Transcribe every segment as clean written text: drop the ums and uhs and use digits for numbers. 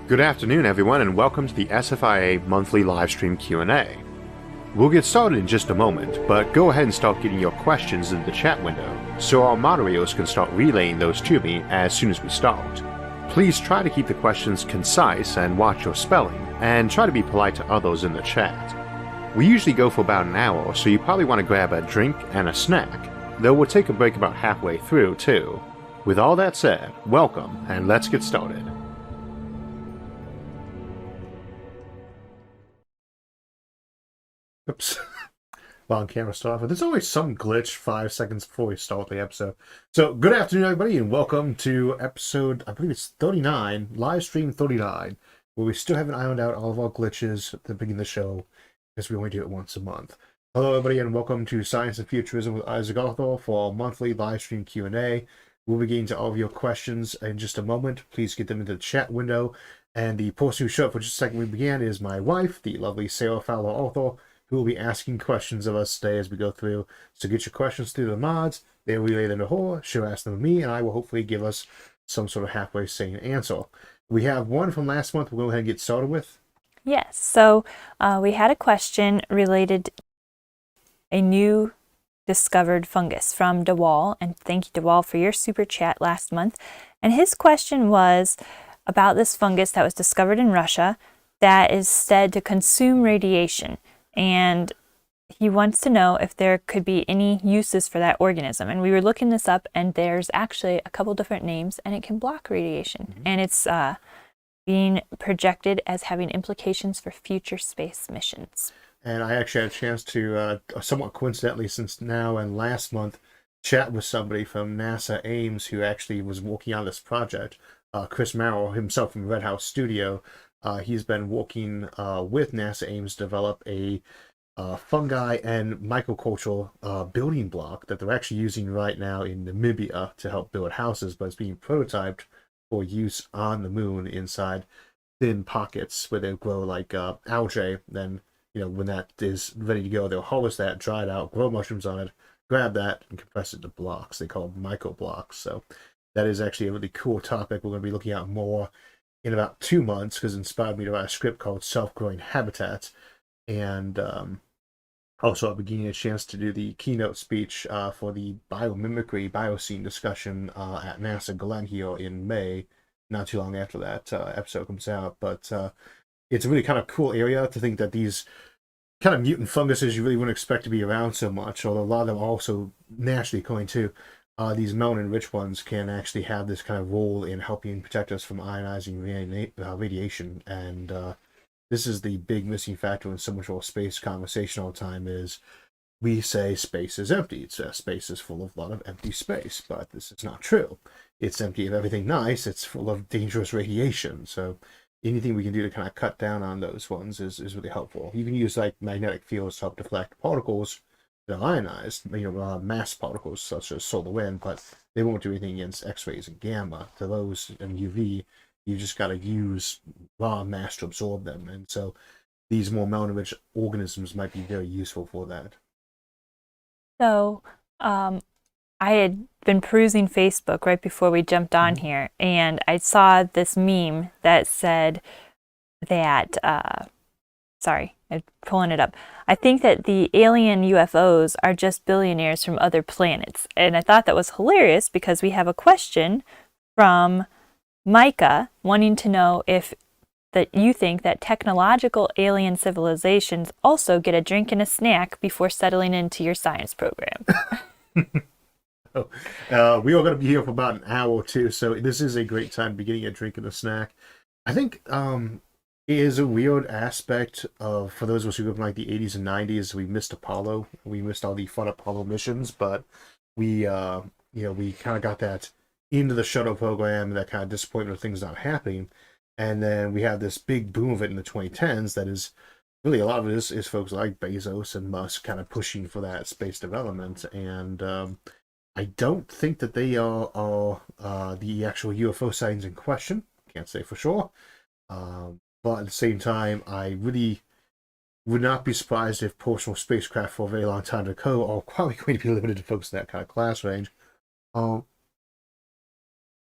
Good afternoon, everyone, and welcome to the SFIA monthly livestream Q&A. We'll get started in just a moment, but go ahead and start getting your questions in the chat window, so our moderators can start relaying those to me as soon as we start. Please try to keep the questions concise and watch your spelling, and try to be polite to others in the chat. We usually go for about an hour, so you probably want to grab a drink and a snack, though we'll take a break about halfway through, too. With all that said, welcome, and let's get started. Oops. Long camera start, but there's always some glitch 5 seconds before we start the episode. So, good afternoon, everybody, and welcome to episode, I believe it's 39, Livestream 39, where we still haven't ironed out all of our glitches at the beginning of the show, because we only do it once a month. Hello, everybody, and welcome to Science and Futurism with Isaac Arthur for our monthly livestream Q&A. We'll be getting to all of your questions in just a moment. Please get them into the chat window. And the person who showed up for just a second we began is my wife, the lovely Sarah Fowler Arthur, who will be asking questions of us today as we go through. So get your questions through the mods, they'll relay them to her, she'll ask them to me, and I will hopefully give us some sort of halfway sane answer. We have one from last month we'll go ahead and get started with. Yes, so we had a question related to a new discovered fungus from DeWall, and thank you DeWall for your super chat last month. And his question was about this fungus that was discovered in Russia that is said to consume radiation. And he wants to know if there could be any uses for that organism. And we were looking this up, and there's actually a couple different names, and it can block radiation. And it's being projected as having implications for future space missions. And I actually had a chance to, somewhat coincidentally, since now and last month, chat with somebody from NASA Ames who actually was working on this project. Chris Merrill, himself from Red House Studio. He's been working with NASA Ames to develop a fungi and mycocultural building block that they're actually using right now in Namibia to help build houses, but it's being prototyped for use on the moon inside thin pockets where they grow like algae. Then, you know, when that is ready to go, they'll harvest that, dry it out, grow mushrooms on it, grab that, and compress it to blocks. They call them micro blocks. So that is actually a really cool topic we're going to be looking at more in about 2 months, because it inspired me to write a script called Self-Growing Habitats. And also I'll be getting a chance to do the keynote speech for the biomimicry bioscene discussion at NASA Glenn here in May, not too long after that episode comes out. But it's a really kind of cool area to think that these kind of mutant funguses you really wouldn't expect to be around so much, although a lot of them are also naturally going to. These melanin-rich ones can actually have this kind of role in helping protect us from ionizing radiation. And this is the big missing factor in so much of our space conversation all the time is we say space is empty. It's space is full of a lot of empty space, but this is not true. It's empty of everything nice. It's full of dangerous radiation. So anything we can do to kind of cut down on those ones is really helpful. You can use like magnetic fields to help deflect particles that are ionized, mass particles such as solar wind, but they won't do anything against X-rays and gamma. To those and UV, you just got to use raw mass to absorb them. And so these more melanin-rich organisms might be very useful for that. So I had been perusing Facebook right before we jumped on here, and I saw this meme that said that, sorry, I'm pulling it up. I think that the alien UFOs are just billionaires from other planets. And I thought that was hilarious because we have a question from Micah wanting to know if that you think that technological alien civilizations also get a drink and a snack before settling into your science program. We are going to be here for about an hour or two, so this is a great time to be getting a drink and a snack. I think it is a weird aspect of, for those of us who grew up in like the 80s and 90s, we missed Apollo. We missed all the fun Apollo missions, but we we kind of got that into the shuttle program, that kind of disappointment of things not happening. And then we have this big boom of it in the 2010s that is really, a lot of it is folks like Bezos and Musk kind of pushing for that space development. And I don't think that they are the actual UFO sightings in question. Can't say for sure. But at the same time, I really would not be surprised if personal spacecraft for a very long time to go are probably going to be limited to folks in that kind of class range. While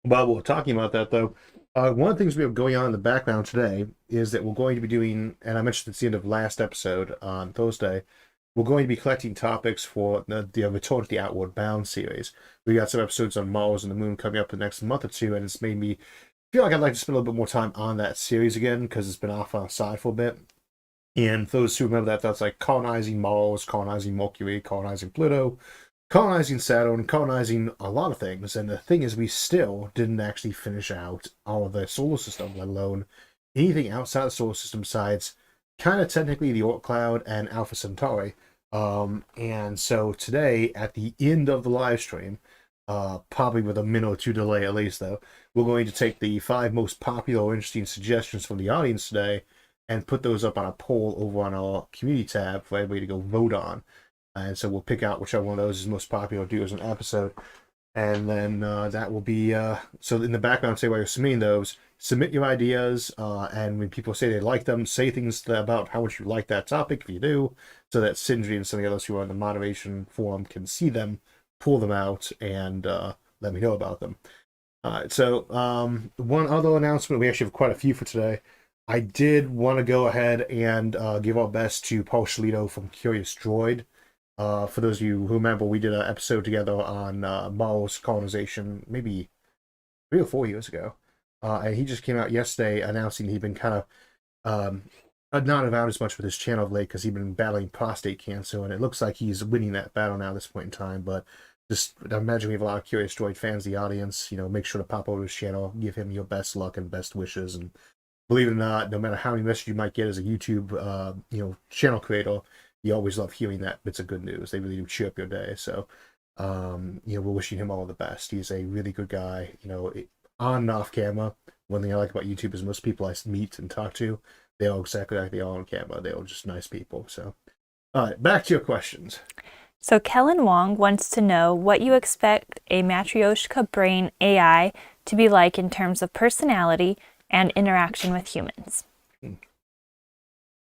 we're talking about that, though, One of the things we have going on in the background today is that we're going to be doing, and I mentioned at the end of last episode on Thursday, we're going to be collecting topics for the Return to the Outward Bound series. We got some episodes on Mars and the Moon coming up in the next month or two, and it's made me feel like I'd like to spend a little bit more time on that series again because it's been off on the side for a bit. And those who remember that, that's like colonizing Mars, colonizing Mercury, colonizing Pluto, colonizing Saturn, colonizing a lot of things. And the thing is, we still didn't actually finish out all of the solar system, let alone anything outside the solar system besides kind of technically the Oort cloud and Alpha Centauri. And so today, at the end of the live stream, probably with a minute or two delay at least, though, we're going to take the 5 most popular or interesting suggestions from the audience today and put those up on a poll over on our community tab for everybody to go vote on. And so we'll pick out whichever one of those is most popular, do as an episode. And then that will be, so in the background, say while you're submitting those, submit your ideas. And when people say they like them, say things about how much you like that topic, if you do, so that Sindri and some of the others who are on the moderation forum can see them, pull them out, and let me know about them. All right, so one other announcement, we actually have quite a few for today. I did want to go ahead and give our best to Paul Shalito from Curious Droid. For those of you who remember, we did an episode together on Mars colonization maybe 3 or 4 years ago. And he just came out yesterday announcing he'd been kind of not around as much with his channel of late because he'd been battling prostate cancer, and it looks like he's winning that battle now at this point in time. But just I imagine we have a lot of Curious Droid fans in the audience. You know, make sure to pop over to his channel, give him your best luck and best wishes. And believe it or not, no matter how many messages you might get as a YouTube channel creator, you always love hearing that bits of good news. They really do cheer up your day. So, we're wishing him all the best. He's a really good guy. On and off camera. One thing I like about YouTube is most people I meet and talk to, they are exactly like they are on camera. They are just nice people. So, all right, back to your questions. So Kellen Wong wants to know what you expect a Matryoshka brain AI to be like in terms of personality and interaction with humans.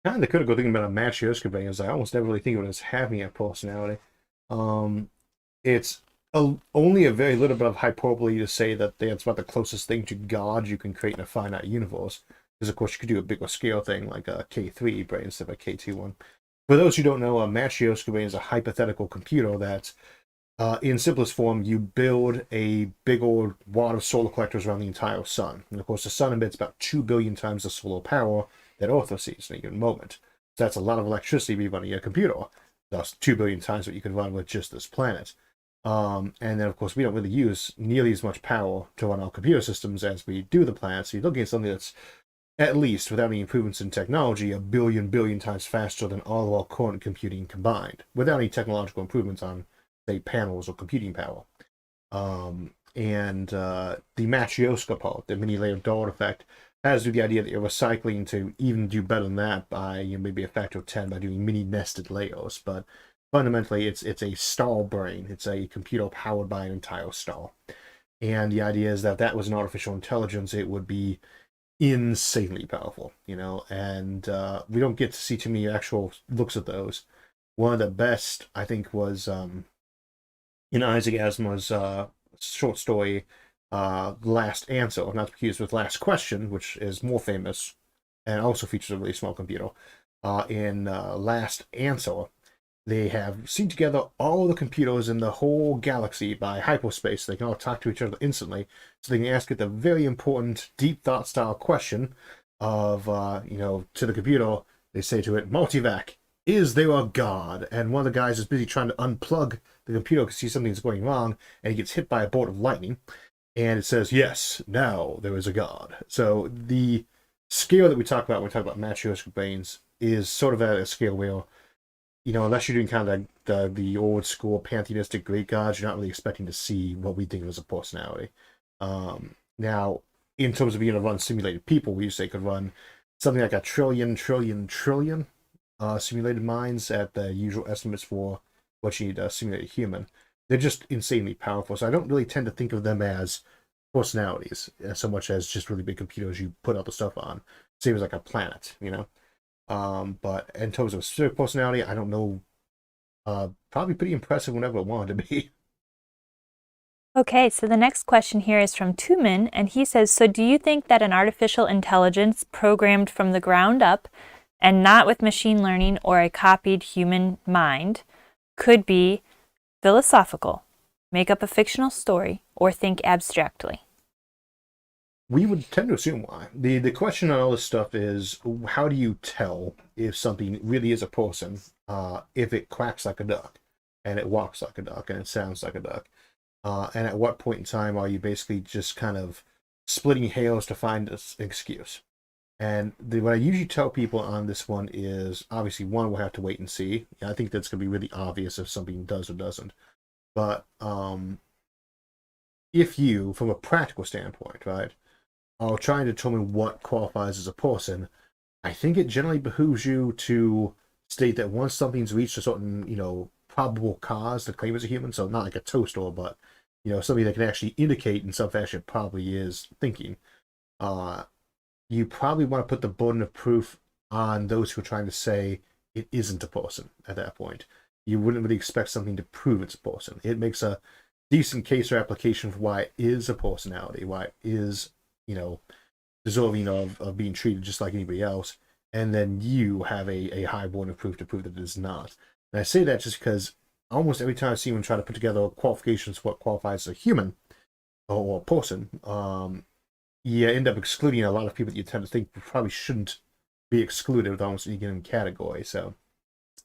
Kind of critical thinking about a Matryoshka brain is I almost never really think of it as having a personality. It's only a very little bit of hyperbole to say that that's about the closest thing to God you can create in a finite universe. Because of course you could do a bigger scale thing like a K3 brain instead of a K2 one. For those who don't know, a Matryoshka brain is a hypothetical computer that, in simplest form, you build a big old wad of solar collectors around the entire sun. And of course the sun emits about 2 billion times the solar power that Earth receives in a given moment. So that's a lot of electricity to be running a computer. Thus 2 billion times what you could run with just this planet. And then, of course, we don't really use nearly as much power to run our computer systems as we do the planet. So you're looking at something that's, at least without any improvements in technology, a billion times faster than all of our current computing combined, without any technological improvements on, say, panels or computing power. The Matryoshka part, the mini-layer Dart effect, has to do the idea that you're recycling to even do better than that by maybe a factor of 10 by doing mini nested layers. But fundamentally, it's a star brain. It's a computer powered by an entire star. And the idea is that that was an artificial intelligence. It would be insanely powerful, and we don't get to see too many actual looks at those. One of the best, I think, was in Isaac Asimov's short story, Last Answer, not to be confused with Last Question, which is more famous and also features a really small computer. In Last Answer, they have seen together all the computers in the whole galaxy by hyperspace. They can all talk to each other instantly, so they can ask it the very important deep thought style question of, to the computer. They say to it, "Multivac, is there a god?" And one of the guys is busy trying to unplug the computer because he sees something's going wrong, and he gets hit by a bolt of lightning. And it says, "Yes, now there is a god." So the scale that we talk about when we talk about Matryoshka brains is sort of at a scale where, unless you're doing kind of the old school pantheistic Greek gods, you're not really expecting to see what we think of as a personality. Now, in terms of being able to run simulated people, we used to say could run something like a trillion simulated minds at the usual estimates for what you need to simulate a human. They're just insanely powerful, so I don't really tend to think of them as personalities so much as just really big computers you put all the stuff on. Same as like a planet, But in terms of specific personality, I don't know. Probably pretty impressive whenever I wanted to be. Okay, so the next question here is from Tuman, and he says, so do you think that an artificial intelligence programmed from the ground up and not with machine learning or a copied human mind could be philosophical, make up a fictional story, or think abstractly? We would tend to assume why. The question on all this stuff is, how do you tell if something really is a person, if it quacks like a duck, and it walks like a duck, and it sounds like a duck? And at what point in time are you basically just kind of splitting hairs to find an excuse? And what I usually tell people on this one is, obviously, one, we'll have to wait and see. I think that's going to be really obvious if something does or doesn't. But if you, from a practical standpoint, right, are trying to determine what qualifies as a person, I think it generally behooves you to state that once something's reached a certain, probable cause to claim as a human, so not like a toaster, but, something that can actually indicate in some fashion it probably is thinking, you probably want to put the burden of proof on those who are trying to say it isn't a person at that point. You wouldn't really expect something to prove it's a person. It makes a decent case or application for why it is a personality, why it is, deserving of being treated just like anybody else, and then you have a high burden of proof to prove that it is not. And I say that just because almost every time I see someone try to put together qualifications for what qualifies as a human or a person, you end up excluding a lot of people that you tend to think probably shouldn't be excluded with almost any given category. So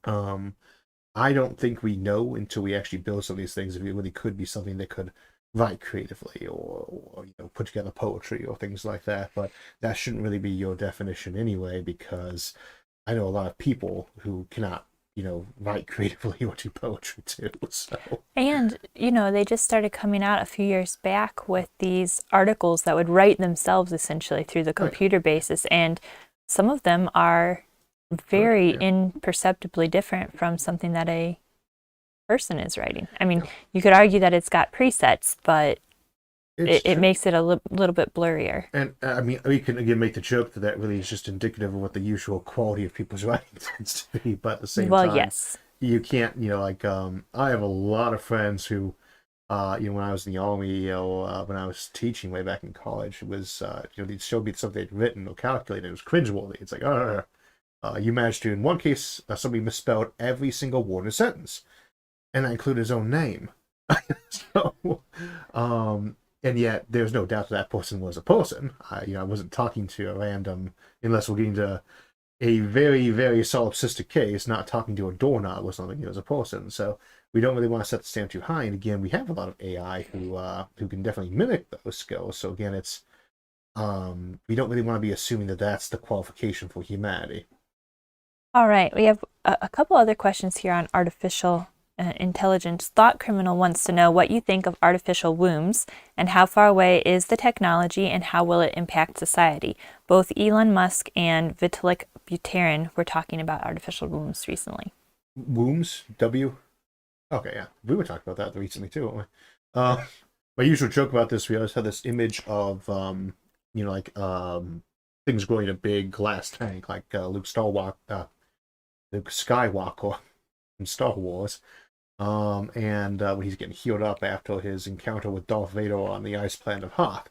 I don't think we know until we actually build some of these things if it really could be something that could write creatively or put together poetry or things like that. But that shouldn't really be your definition anyway, because I know a lot of people who cannot write creatively or do poetry too. So. And, they just started coming out a few years back with these articles that would write themselves essentially through the computer basis. And some of them are very imperceptibly different from something that a person is writing. I mean, you could argue that it's got presets, but it makes it a little bit blurrier. And I mean, we can again make the joke that really is just indicative of what the usual quality of people's writing tends to be. But at the same time, yes, you can't, I have a lot of friends who, when I was in the army or when I was teaching way back in college, it was, they'd show me something they'd written or calculated. It was cringeworthy. It's like, you managed to, in one case, somebody misspelled every single word in a sentence, and that included his own name. So, and yet there's no doubt that person was a person. I wasn't talking to a random, unless we're getting to a very, very solipsistic case, not talking to a doorknob or something, as a person. So we don't really want to set the standard too high. And again, we have a lot of AI who can definitely mimic those skills. So again, it's we don't really want to be assuming that that's the qualification for humanity. All right, we have a couple other questions here on artificial intelligence. Thought Criminal wants to know what you think of artificial wombs and how far away is the technology and how will it impact society. Both Elon Musk and Vitalik Buterin were talking about artificial wombs recently. Wombs? W? Okay, yeah. We were talking about that recently too, weren't we? My usual joke about this, we always had this image of, things growing in a big glass tank, like Luke Skywalker from Star Wars. And when he's getting healed up after his encounter with Darth Vader on the ice planet of Hoth.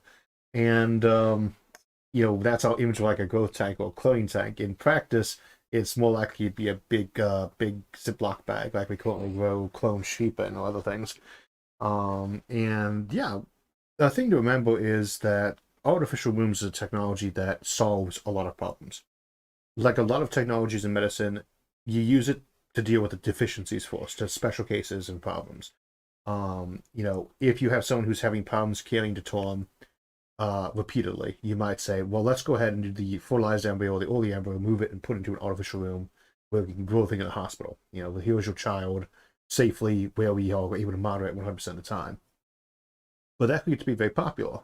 And, that's our image of like a growth tank or a cloning tank. In practice, it's more likely to be a big Ziploc bag, like we currently grow clone sheep in or other things. And yeah, the thing to remember is that artificial wombs is a technology that solves a lot of problems. Like a lot of technologies in medicine, you use it to deal with the deficiencies first, to special cases and problems. If you have someone who's having problems caring to term repeatedly, you might say, well, let's go ahead and do the fertilized embryo or the early embryo, move it and put it into an artificial room where we can grow the thing in the hospital. Here's your child safely where we are able to monitor it 100% of the time. But that could get to be very popular.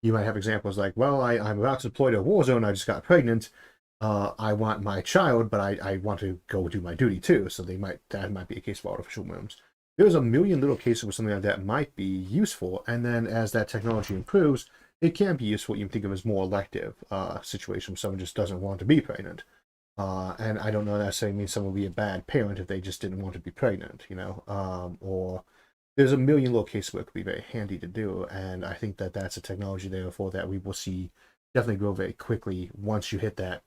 You might have examples like, well, I'm about to deploy to a war zone, I just got pregnant, I want my child, but I want to go do my duty too. So that might be a case for artificial wombs. There's a million little cases where something like that might be useful, and then as that technology improves, it can be useful. You can think of as more elective situation where someone just doesn't want to be pregnant. And I don't know necessarily means someone would be a bad parent if they just didn't want to be pregnant, or there's a million little cases where it could be very handy to do, and I think that that's a technology therefore that we will see definitely grow very quickly once you hit that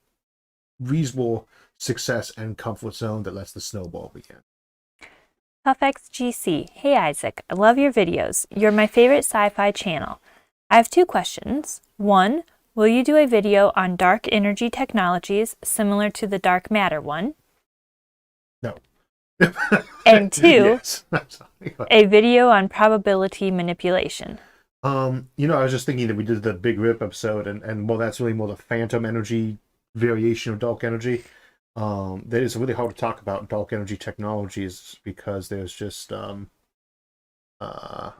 reasonable success and comfort zone that lets the snowball begin. ToughXGC. Hey Isaac, I love your videos. You're my favorite sci-fi channel. I have 2 questions. 1, will you do a video on dark energy technologies similar to the dark matter one? No. And 2, yes. a video on probability manipulation. I was just thinking that we did the Big Rip episode, and well, that's really more the phantom energy variation of dark energy. That is really hard to talk about dark energy technologies because there's just I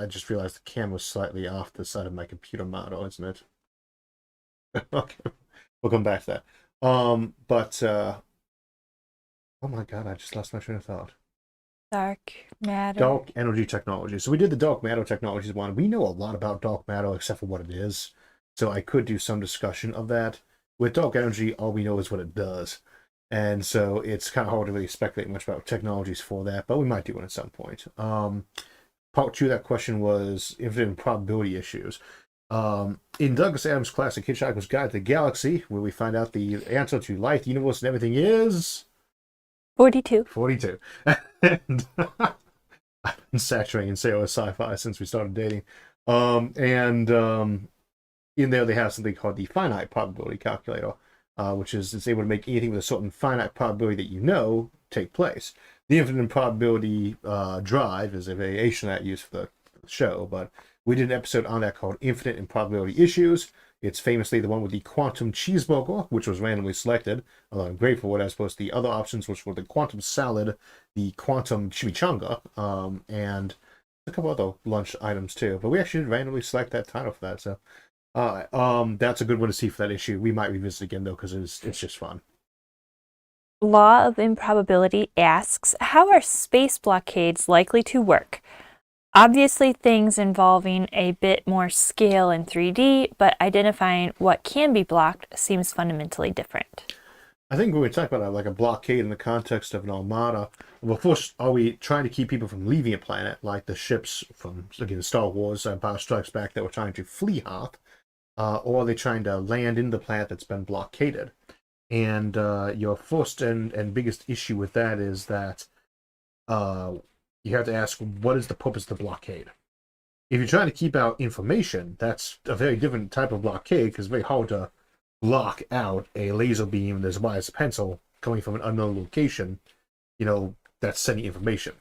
just realized the camera's slightly off the side of my computer monitor, isn't it? Okay, we'll come back to that. Oh my god, I just lost my train of thought. Dark matter. Dark energy technology. So we did the dark matter technologies one. We know a lot about dark matter except for what it is. So I could do some discussion of that. With dark energy, all we know is what it does. And so it's kind of hard to really speculate much about technologies for that, but we might do one at some point. Part 2 of that question was infinite probability issues. In Douglas Adams' classic Hitchhiker's Guide to the Galaxy, where we find out the answer to life, the universe, and everything is 42. 42. And I've been saturating in sailor sci-fi since we started dating. In there they have something called the finite probability calculator, which is it's able to make anything with a certain finite probability that you know take place. The infinite probability drive is a variation of that used for the show, but we did an episode on that called Infinite Improbability Issues. It's famously the one with the quantum cheeseburger, which was randomly selected, although I'm grateful for it as opposed to the other options, which were the quantum salad, the quantum chimichanga, and a couple other lunch items too. But we actually did randomly select that title for that, so that's a good one to see for that issue. We might revisit again though, because it's just fun. Law of Improbability asks, how are space blockades likely to work? Obviously things involving a bit more scale in 3D, but identifying what can be blocked seems fundamentally different. I think when we talk about like a blockade in the context of an armada, well, first, are we trying to keep people from leaving a planet, like the ships from, again, Star Wars, Empire Strikes Back, that were trying to flee Hoth, or are they trying to land in the planet that's been blockaded? And your first and biggest issue with that is that you have to ask, what is the purpose of the blockade? If you're trying to keep out information, that's a very different type of blockade, because it's very hard to block out a laser beam as wide as a pencil coming from an unknown location, that's sending information.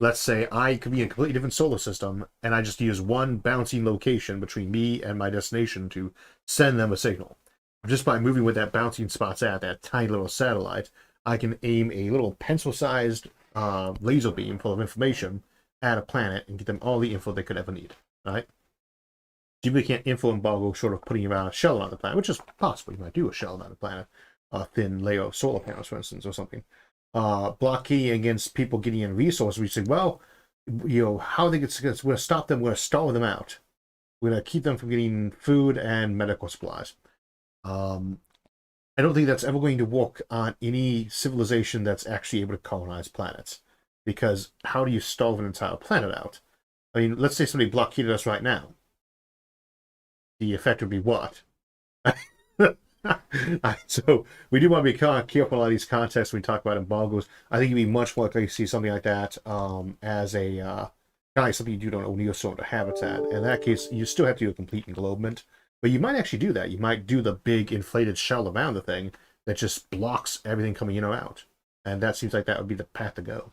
Let's say I could be in a completely different solar system, and I just use one bouncing location between me and my destination to send them a signal. Just by moving where that bouncing spot's at, that tiny little satellite, I can aim a little pencil-sized laser beam full of information at a planet and get them all the info they could ever need, right? You really can't info embargo short of putting around a shell around the planet, which is possible. You might do a shell around the planet, a thin layer of solar panels, for instance, or something. Blockading against people getting in resources, we say, well, how they get, we're going to stop them, we're going to starve them out. We're going to keep them from getting food and medical supplies. I don't think that's ever going to work on any civilization that's actually able to colonize planets. Because how do you starve an entire planet out? I mean, let's say somebody blockaded us right now. The effect would be what? So we do want to be careful in a lot of these contexts when we talk about embargoes. I think you'd be much more likely to see something like that as a kind of like something you do on O'Neill sort of habitat. In that case, you still have to do a complete englobement. But you might actually do that. You might do the big inflated shell around the thing that just blocks everything coming in or out. And that seems like that would be the path to go.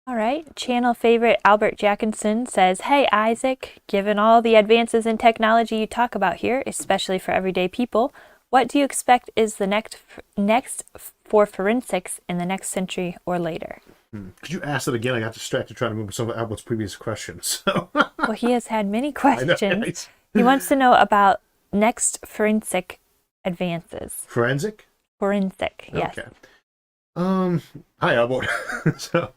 All right. Channel favorite Albert Jackinson says, hey, Isaac, given all the advances in technology you talk about here, especially for everyday people, what do you expect is the next for forensics in the next century or later? Could you ask that again? I got distracted trying to remember some of Albert's previous questions. Well, he has had many questions. I know, right? He wants to know about next forensic advances. Forensic? Forensic, yes. Okay. Hi, Albert. So,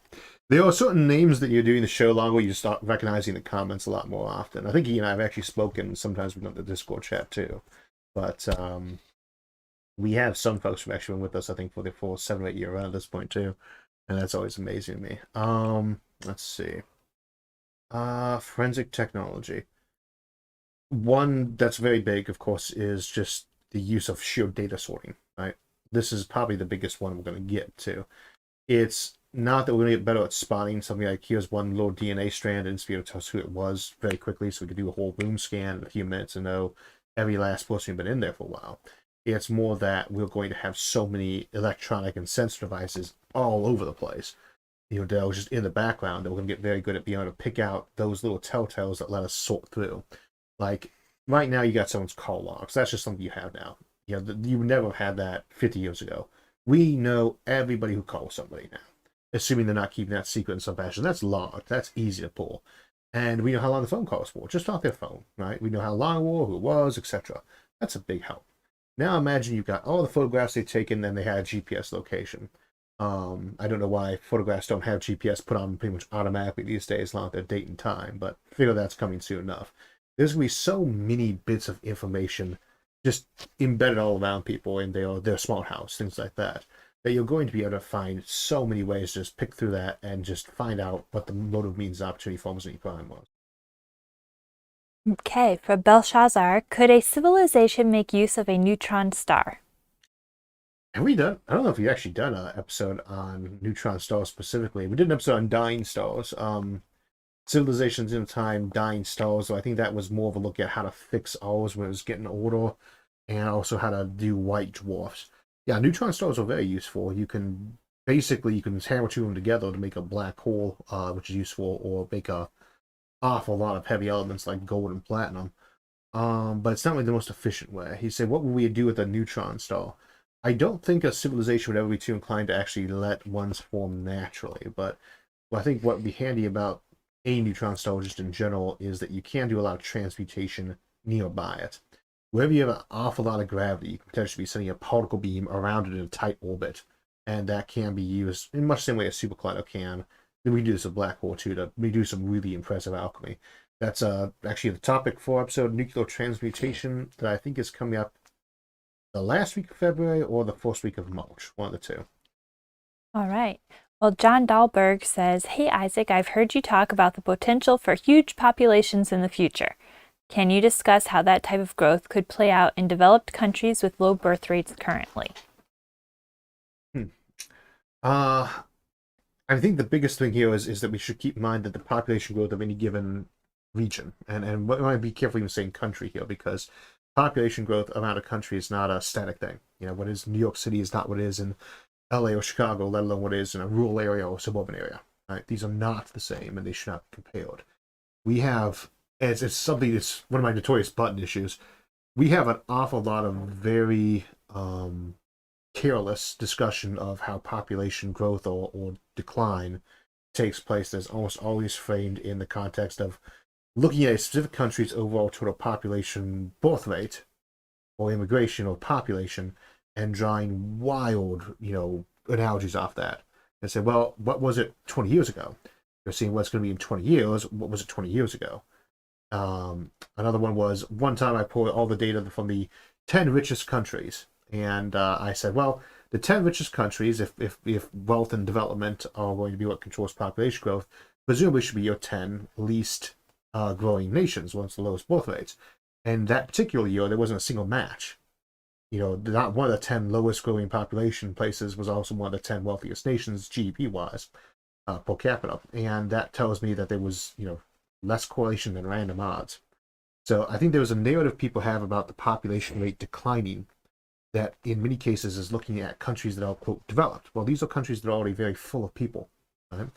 there are certain names that you're doing the show long where you start recognizing the comments a lot more often. I think he and I have actually spoken sometimes within the Discord chat too. But we have some folks who've actually been with us, I think, for the full 7 or 8 year run at this point too. And that's always amazing to me. Let's see. Forensic technology. One that's very big, of course, is just the use of sheer data sorting, right? This is probably the biggest one we're going to get to. It's not that we're going to get better at spotting something like here's one little DNA strand and be able to tell us who it was very quickly, so we could do a whole room scan in a few minutes and know every last person who's been in there for a while. It's more that we're going to have so many electronic and sensor devices all over the place, that was just in the background, that we're going to get very good at being able to pick out those little telltales that let us sort through. Like, right now you got someone's call logs. That's just something you have now. You never had that 50 years ago. We know everybody who calls somebody now, assuming they're not keeping that secret in some fashion. That's logged. That's easy to pull. And we know how long the phone call was for, just off their phone, right? We know how long it was, who it was, etc. That's a big help. Now imagine you've got all the photographs they've taken and they had a GPS location. I don't know why photographs don't have GPS put on pretty much automatically these days, along with their date and time, but figure that's coming soon enough. There's going to be so many bits of information just embedded all around people in their smart house, things like that, that you're going to be able to find so many ways to just pick through that and just find out what the motive means and opportunity forms any crime was. Okay, for Belshazzar, could a civilization make use of a neutron star? Have we done? I don't know if we actually done an episode on neutron stars specifically. We did an episode on dying stars. Civilizations in time, dying stars. So I think that was more of a look at how to fix ours when it was getting older, and also how to do white dwarfs. Yeah, neutron stars are very useful. You can hammer two of them together to make a black hole, which is useful, or make a awful lot of heavy elements like gold and platinum. But it's not really the most efficient way. He said, what would we do with a neutron star? I don't think a civilization would ever be too inclined to actually let ones form naturally, but I think what would be handy about a neutron star just in general is that you can do a lot of transmutation nearby it. Wherever you have an awful lot of gravity, you can potentially be sending a particle beam around it in a tight orbit, and that can be used in much the same way a super collider can. Then we do this with black hole too, to do some really impressive alchemy. That's actually the topic for episode nuclear transmutation that I think is coming up the last week of February or the first week of March, one of the two. All right. Well, John Dahlberg says, hey, Isaac, I've heard you talk about the potential for huge populations in the future. Can you discuss how that type of growth could play out in developed countries with low birth rates currently? I think the biggest thing here is that we should keep in mind that the population growth of any given region, and we want to be careful even saying country here, because population growth around a country is not a static thing. What is New York City is not what it is in LA or Chicago, let alone what it is in a rural area or suburban area. Right? These are not the same, and they should not be compared. We have, it's something that's one of my notorious button issues. We have an awful lot of very careless discussion of how population growth or decline takes place. That's almost always framed in the context of looking at a specific country's overall total population birth rate or immigration or population and drawing wild, analogies off that. And say, well, what was it 20 years ago? You're seeing what's going to be in 20 years. What was it 20 years ago? Another one was, one time I pulled all the data from the 10 richest countries. And I said, well, the 10 richest countries, if wealth and development are going to be what controls population growth, presumably should be your 10 least growing nations, ones with the lowest birth rates. And that particular year, there wasn't a single match. Not one of the 10 lowest growing population places was also one of the 10 wealthiest nations, GDP-wise, per capita. And that tells me that there was, less correlation than random odds. So I think there was a narrative people have about the population rate declining that in many cases is looking at countries that are, quote, developed. Well, these are countries that are already very full of people. Right?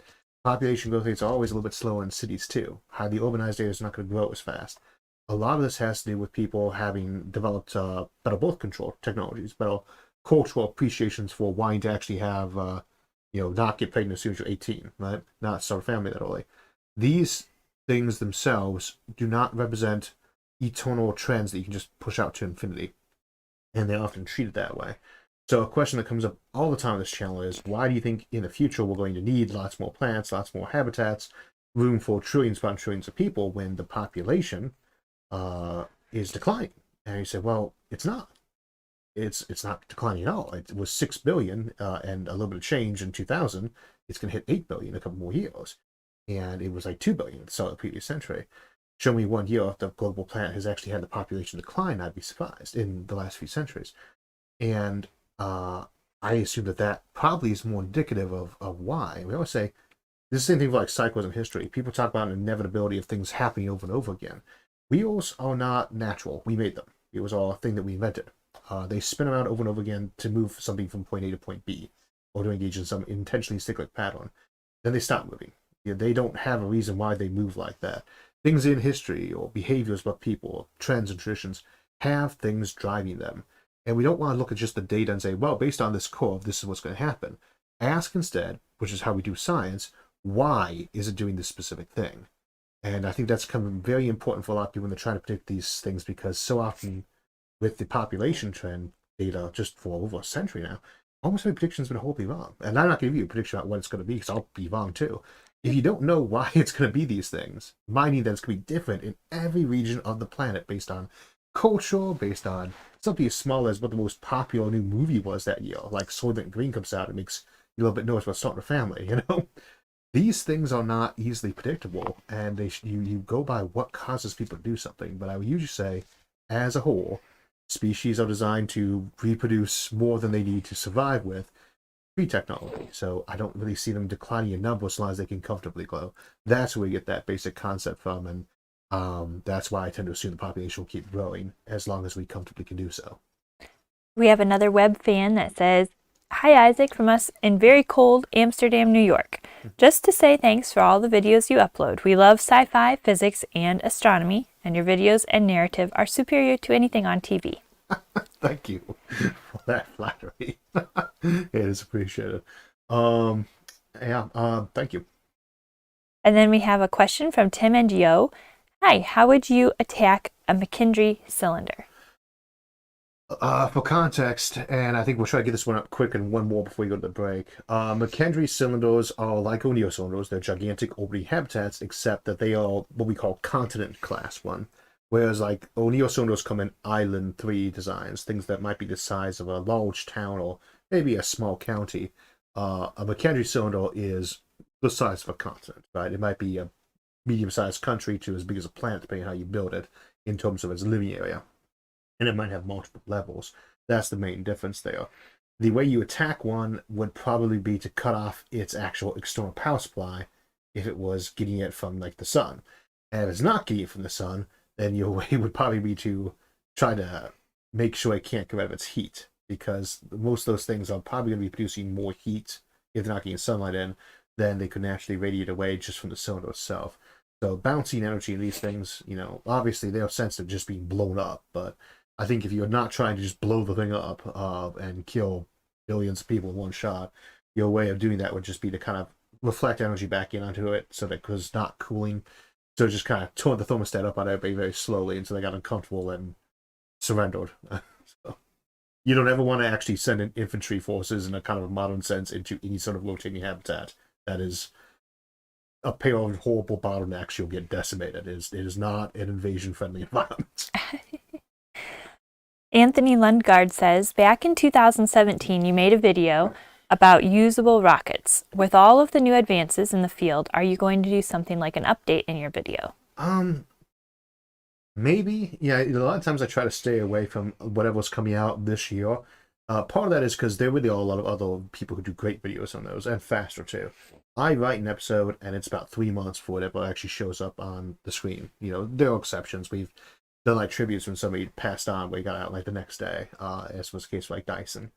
Population growth rates are always a little bit slower in cities too. Highly urbanized areas are not going to grow as fast. A lot of this has to do with people having developed better birth control technologies, better cultural appreciations for wanting to actually have, not get pregnant as soon as you're 18, right? Not start a family that early. These things themselves do not represent eternal trends that you can just push out to infinity. And they're often treated that way. So a question that comes up all the time on this channel is, why do you think in the future we're going to need lots more plants, lots more habitats, room for trillions upon trillions of people when the population is declining? And you say, well, it's not. It's not declining at all. It was 6 billion and a little bit of change in 2000. It's going to hit 8 billion in a couple more years. and it was like 2 billion at the start of the previous century. Show me 1 year the global planet has actually had the population decline, I'd be surprised, in the last few centuries. And I assume that probably is more indicative of why. We always say, this is the same thing for like cycles in history. People talk about an inevitability of things happening over and over again. Wheels are not natural. We made them. It was all a thing that we invented. They spin around over and over again to move something from point A to point B, or to engage in some intentionally cyclic pattern. Then they stop moving. They don't have a reason why they move like that. Things in history or behaviors of people, or trends and traditions, have things driving them. And we don't want to look at just the data and say, well, based on this curve, this is what's going to happen. Ask instead, which is how we do science, why is it doing this specific thing? And I think that's become very important for a lot of people when they're trying to predict these things, because so often with the population trend data just for over a century now, almost every prediction has been wholly wrong. And I'm not going to give you a prediction about what it's going to be, because I'll be wrong too. If you don't know why it's going to be these things, meaning that it's going to be different in every region of the planet based on culture, based on something as small as what the most popular new movie was that year, like Soylent Green comes out, it makes you a little bit nervous about starting a family, you know? These things are not easily predictable, and you go by what causes people to do something. But I would usually say, as a whole, species are designed to reproduce more than they need to survive with pre-technology. So I don't really see them declining in number as long as they can comfortably grow. That's where we get that basic concept from, and that's why I tend to assume the population will keep growing as long as we comfortably can do so. We have another web fan that says, "Hi Isaac, from us in very cold Amsterdam, New York. Just to say thanks for all the videos you upload. We love sci-fi, physics, and astronomy, and your videos and narrative are superior to anything on TV." Thank you for that flattery. It is appreciated. Thank you. And then we have a question from Tim and Yo. "Hi, how would you attack a Mckendree cylinder?" For context, and I think we'll try to get this one up quick and one more before we go to the break. Mckendree cylinders are like O'Neill cylinders. They're gigantic orbiting habitats, except that they are what we call continent class 1. Whereas like O'Neill cylinders come in island 3 designs, things that might be the size of a large town or maybe a small county. A Mckendree cylinder is the size of a continent, right? It might be a medium-sized country to as big as a planet, depending on how you build it in terms of its living area. And it might have multiple levels. That's the main difference there. The way you attack one would probably be to cut off its actual external power supply if it was getting it from like the sun. And if it's not getting it from the sun, then your way would probably be to try to make sure it can't get rid of its heat, because most of those things are probably going to be producing more heat if they're not getting sunlight in than they could naturally radiate away just from the cylinder itself. So bouncing energy in these things, obviously they're sensitive just being blown up, but I think if you're not trying to just blow the thing up and kill billions of people in one shot, your way of doing that would just be to kind of reflect energy back in onto it so that it was not cooling. So just kind of turn the thermostat up on everybody very slowly until they got uncomfortable and surrendered. So you don't ever want to actually send in infantry forces in a kind of a modern sense into any sort of rotating habitat. That is a pair of horrible bottlenecks. You'll get decimated. It is not an invasion-friendly environment. Anthony Lundgaard says, "Back in 2017, you made a video about usable rockets. With all of the new advances in the field, are you going to do something like an update in your video?" Maybe. Yeah, a lot of times I try to stay away from whatever's coming out this year. Part of that is because there really are a lot of other people who do great videos on those, and faster too. I write an episode, and it's about 3 months before whatever actually shows up on the screen. There are exceptions. We've done like tributes when somebody passed on, where he got out like the next day, as was the case for like Dyson,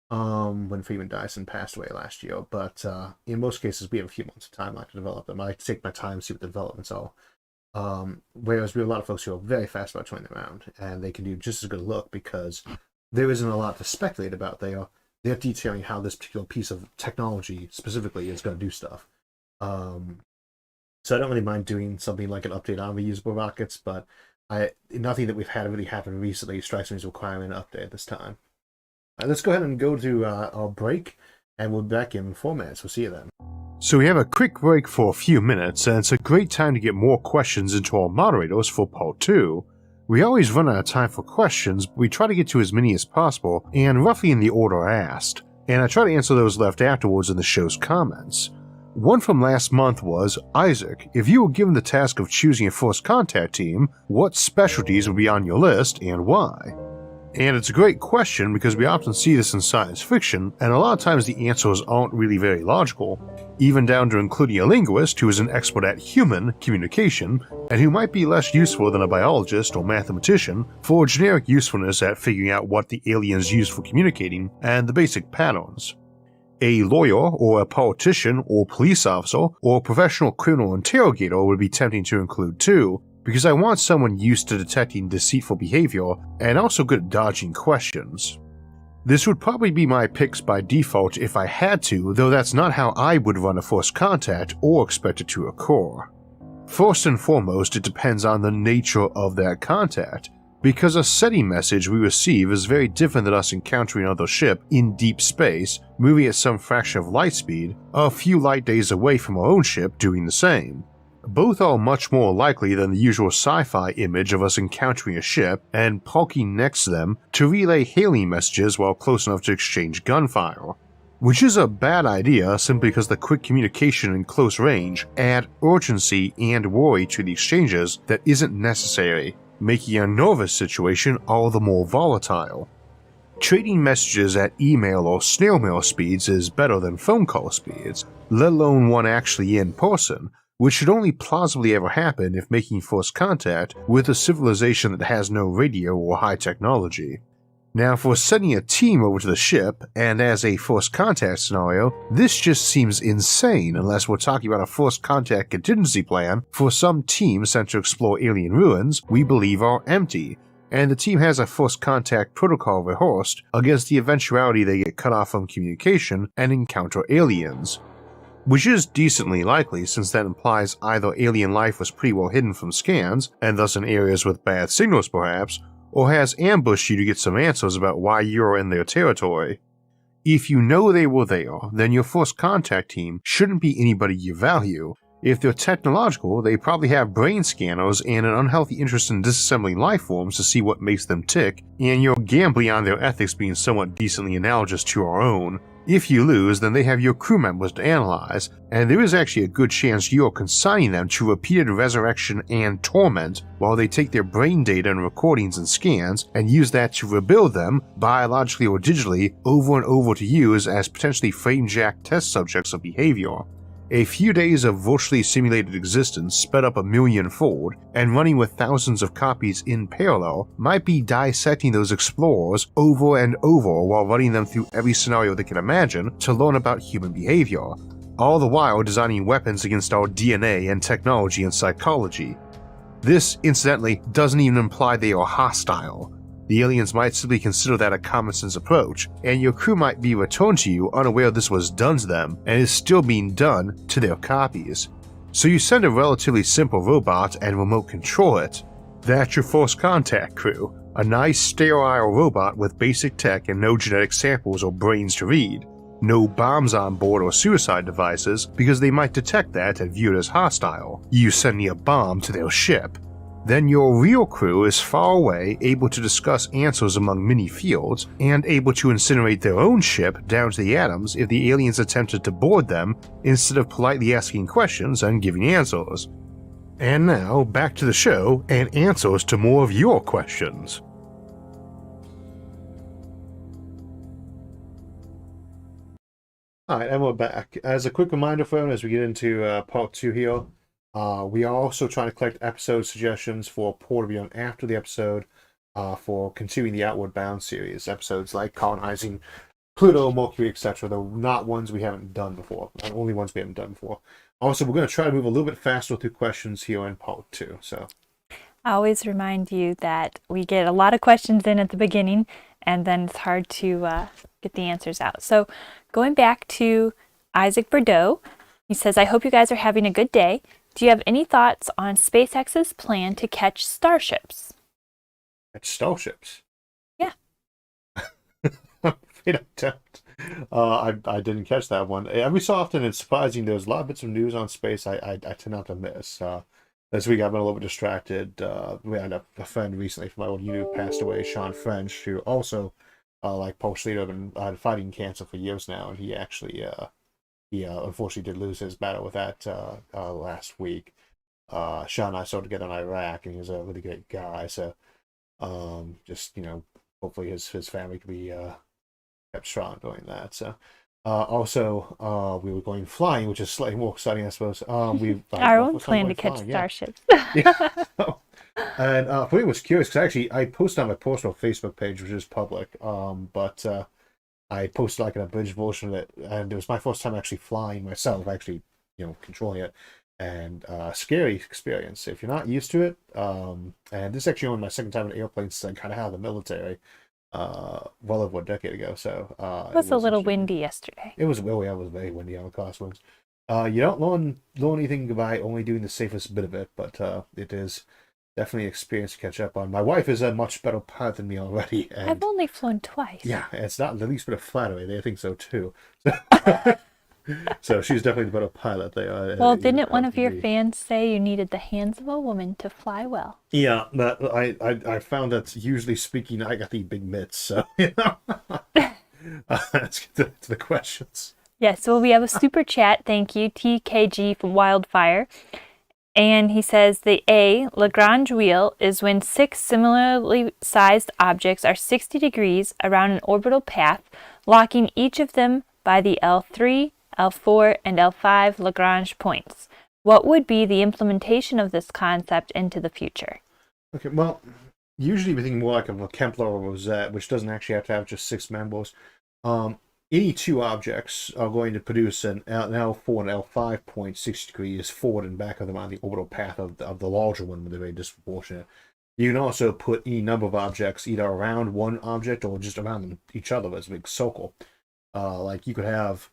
when Freeman Dyson passed away last year. But in most cases, we have a few months of timeline to develop them. I like to take my time to see what the developments are. Whereas we have a lot of folks who are very fast about turning them around, and they can do just as good a look because there isn't a lot to speculate about. They're detailing how this particular piece of technology specifically is going to do stuff. So I don't really mind doing something like an update on reusable rockets, but nothing that we've had really happen recently strikes me as requiring an update at this time. Let's go ahead and go to our break, and we'll be back in 4 minutes. We'll see you then. So we have a quick break for a few minutes, and it's a great time to get more questions into our moderators for part 2. We always run out of time for questions, but we try to get to as many as possible, and roughly in the order asked, and I try to answer those left afterwards in the show's comments. One from last month was, Isaac, if you were given the task of choosing a first contact team, what specialties would be on your list and why? And it's a great question because we often see this in science fiction, and a lot of times the answers aren't really very logical, even down to including a linguist who is an expert at human communication, and who might be less useful than a biologist or mathematician for generic usefulness at figuring out what the aliens use for communicating and the basic patterns. A lawyer or a politician or police officer or professional criminal interrogator would be tempting to include too, because I want someone used to detecting deceitful behavior and also good at dodging questions. This would probably be my picks by default if I had to, though that's not how I would run a first contact or expect it to occur. First and foremost, it depends on the nature of that contact, because a SETI message we receive is very different than us encountering another ship in deep space, moving at some fraction of light speed, a few light days away from our own ship doing the same. Both are much more likely than the usual sci-fi image of us encountering a ship and parking next to them to relay hailing messages while close enough to exchange gunfire. Which is a bad idea simply because the quick communication in close range add urgency and worry to the exchanges that isn't necessary, making a nervous situation all the more volatile. Trading messages at email or snail mail speeds is better than phone call speeds, let alone one actually in person, which should only plausibly ever happen if making first contact with a civilization that has no radio or high technology. Now, for sending a team over to the ship, and as a first contact scenario, this just seems insane unless we're talking about a first contact contingency plan for some team sent to explore alien ruins we believe are empty, and the team has a first contact protocol rehearsed against the eventuality they get cut off from communication and encounter aliens. Which is decently likely since that implies either alien life was pretty well hidden from scans, and thus in areas with bad signals perhaps, or has ambushed you to get some answers about why you're in their territory. If you know they were there, then your first contact team shouldn't be anybody you value. If they're technological, they probably have brain scanners and an unhealthy interest in disassembling life forms to see what makes them tick, and you're gambling on their ethics being somewhat decently analogous to our own. If you lose, then they have your crew members to analyze, and there is actually a good chance you're consigning them to repeated resurrection and torment while they take their brain data and recordings and scans and use that to rebuild them, biologically or digitally, over and over to use as potentially frame-jacked test subjects of behavior. A few days of virtually simulated existence sped up 1,000,000-fold, and running with thousands of copies in parallel might be dissecting those explorers over and over while running them through every scenario they can imagine to learn about human behavior, all the while designing weapons against our DNA and technology and psychology. This, incidentally, doesn't even imply they are hostile. The aliens might simply consider that a common sense approach, and your crew might be returned to you unaware this was done to them and is still being done to their copies. So you send a relatively simple robot and remote control it. That's your first contact crew, a nice sterile robot with basic tech and no genetic samples or brains to read. No bombs on board or suicide devices because they might detect that and view it as hostile, you sending a bomb to their ship. Then your real crew is far away, able to discuss answers among many fields, and able to incinerate their own ship down to the atoms if the aliens attempted to board them instead of politely asking questions and giving answers. And now, back to the show and answers to more of your questions. Alright, and we're back. As a quick reminder for everyone, as we get into part 2 here, we are also trying to collect episode suggestions for Port of Young after the episode for continuing the Outward Bound series. Episodes like colonizing Pluto, Mercury, etc. They're not ones we haven't done before. Only ones we haven't done before. Also, we're going to try to move a little bit faster through questions here in part 2. So, I always remind you that we get a lot of questions in at the beginning, and then it's hard to get the answers out. So, going back to Isaac Bordeaux, he says, I hope you guys are having a good day. Do you have any thoughts on SpaceX's plan to catch starships? catch starships? Yeah. I'm afraid I don't. I didn't catch that one. Every so often, it's surprising. There's a lot of bits of news on space I tend not to miss. This week I've been a little bit distracted. We had a friend recently from my old unit who passed away, Sean French, who also, like Paul Schleter, had fighting cancer for years now, and he actually he unfortunately did lose his battle with that last week. Sean and I saw together in Iraq, and he was a really great guy. So, just hopefully his family can be kept strong doing that. So, also, we were going flying, which is slightly more exciting, I suppose. Our own plan to catch starships. Yeah. And for me, was curious because actually I posted on my personal Facebook page, which is public. But I posted like an abridged version of it, and it was my first time actually flying myself, actually, controlling it, and scary experience if you're not used to it. And this is actually only my second time in an airplane since I got out of the military, well over a decade ago. So It was a little windy yesterday. It was it was very windy on the crosswinds. You don't learn anything by only doing the safest bit of it, but it is definitely an experience to catch up on. My wife is a much better pilot than me already. And I've only flown twice. yeah, it's not the least bit of flattery. They think so too. So she's definitely the better pilot. They are. Well, didn't one of your fans say you needed the hands of a woman to fly well? Yeah, but I found that usually speaking, I got the big mitts. So let's get to the questions. Yes, well, we have a super chat. Thank you, TKG from Wildfire. And he says the Lagrange wheel is when 6 similarly sized objects are 60 degrees around an orbital path, locking each of them by the L3, L4, and L5 Lagrange points. What would be the implementation of this concept into the future? Okay, well, usually we think more like of a Kepler or Rosette, which doesn't actually have to have just 6 members. Any 2 objects are going to produce an L4 and L5 point 60 degrees forward and back of them on the orbital path of the larger one when they're very disproportionate. You can also put any number of objects either around one object or just around each other as a big circle. Like you could have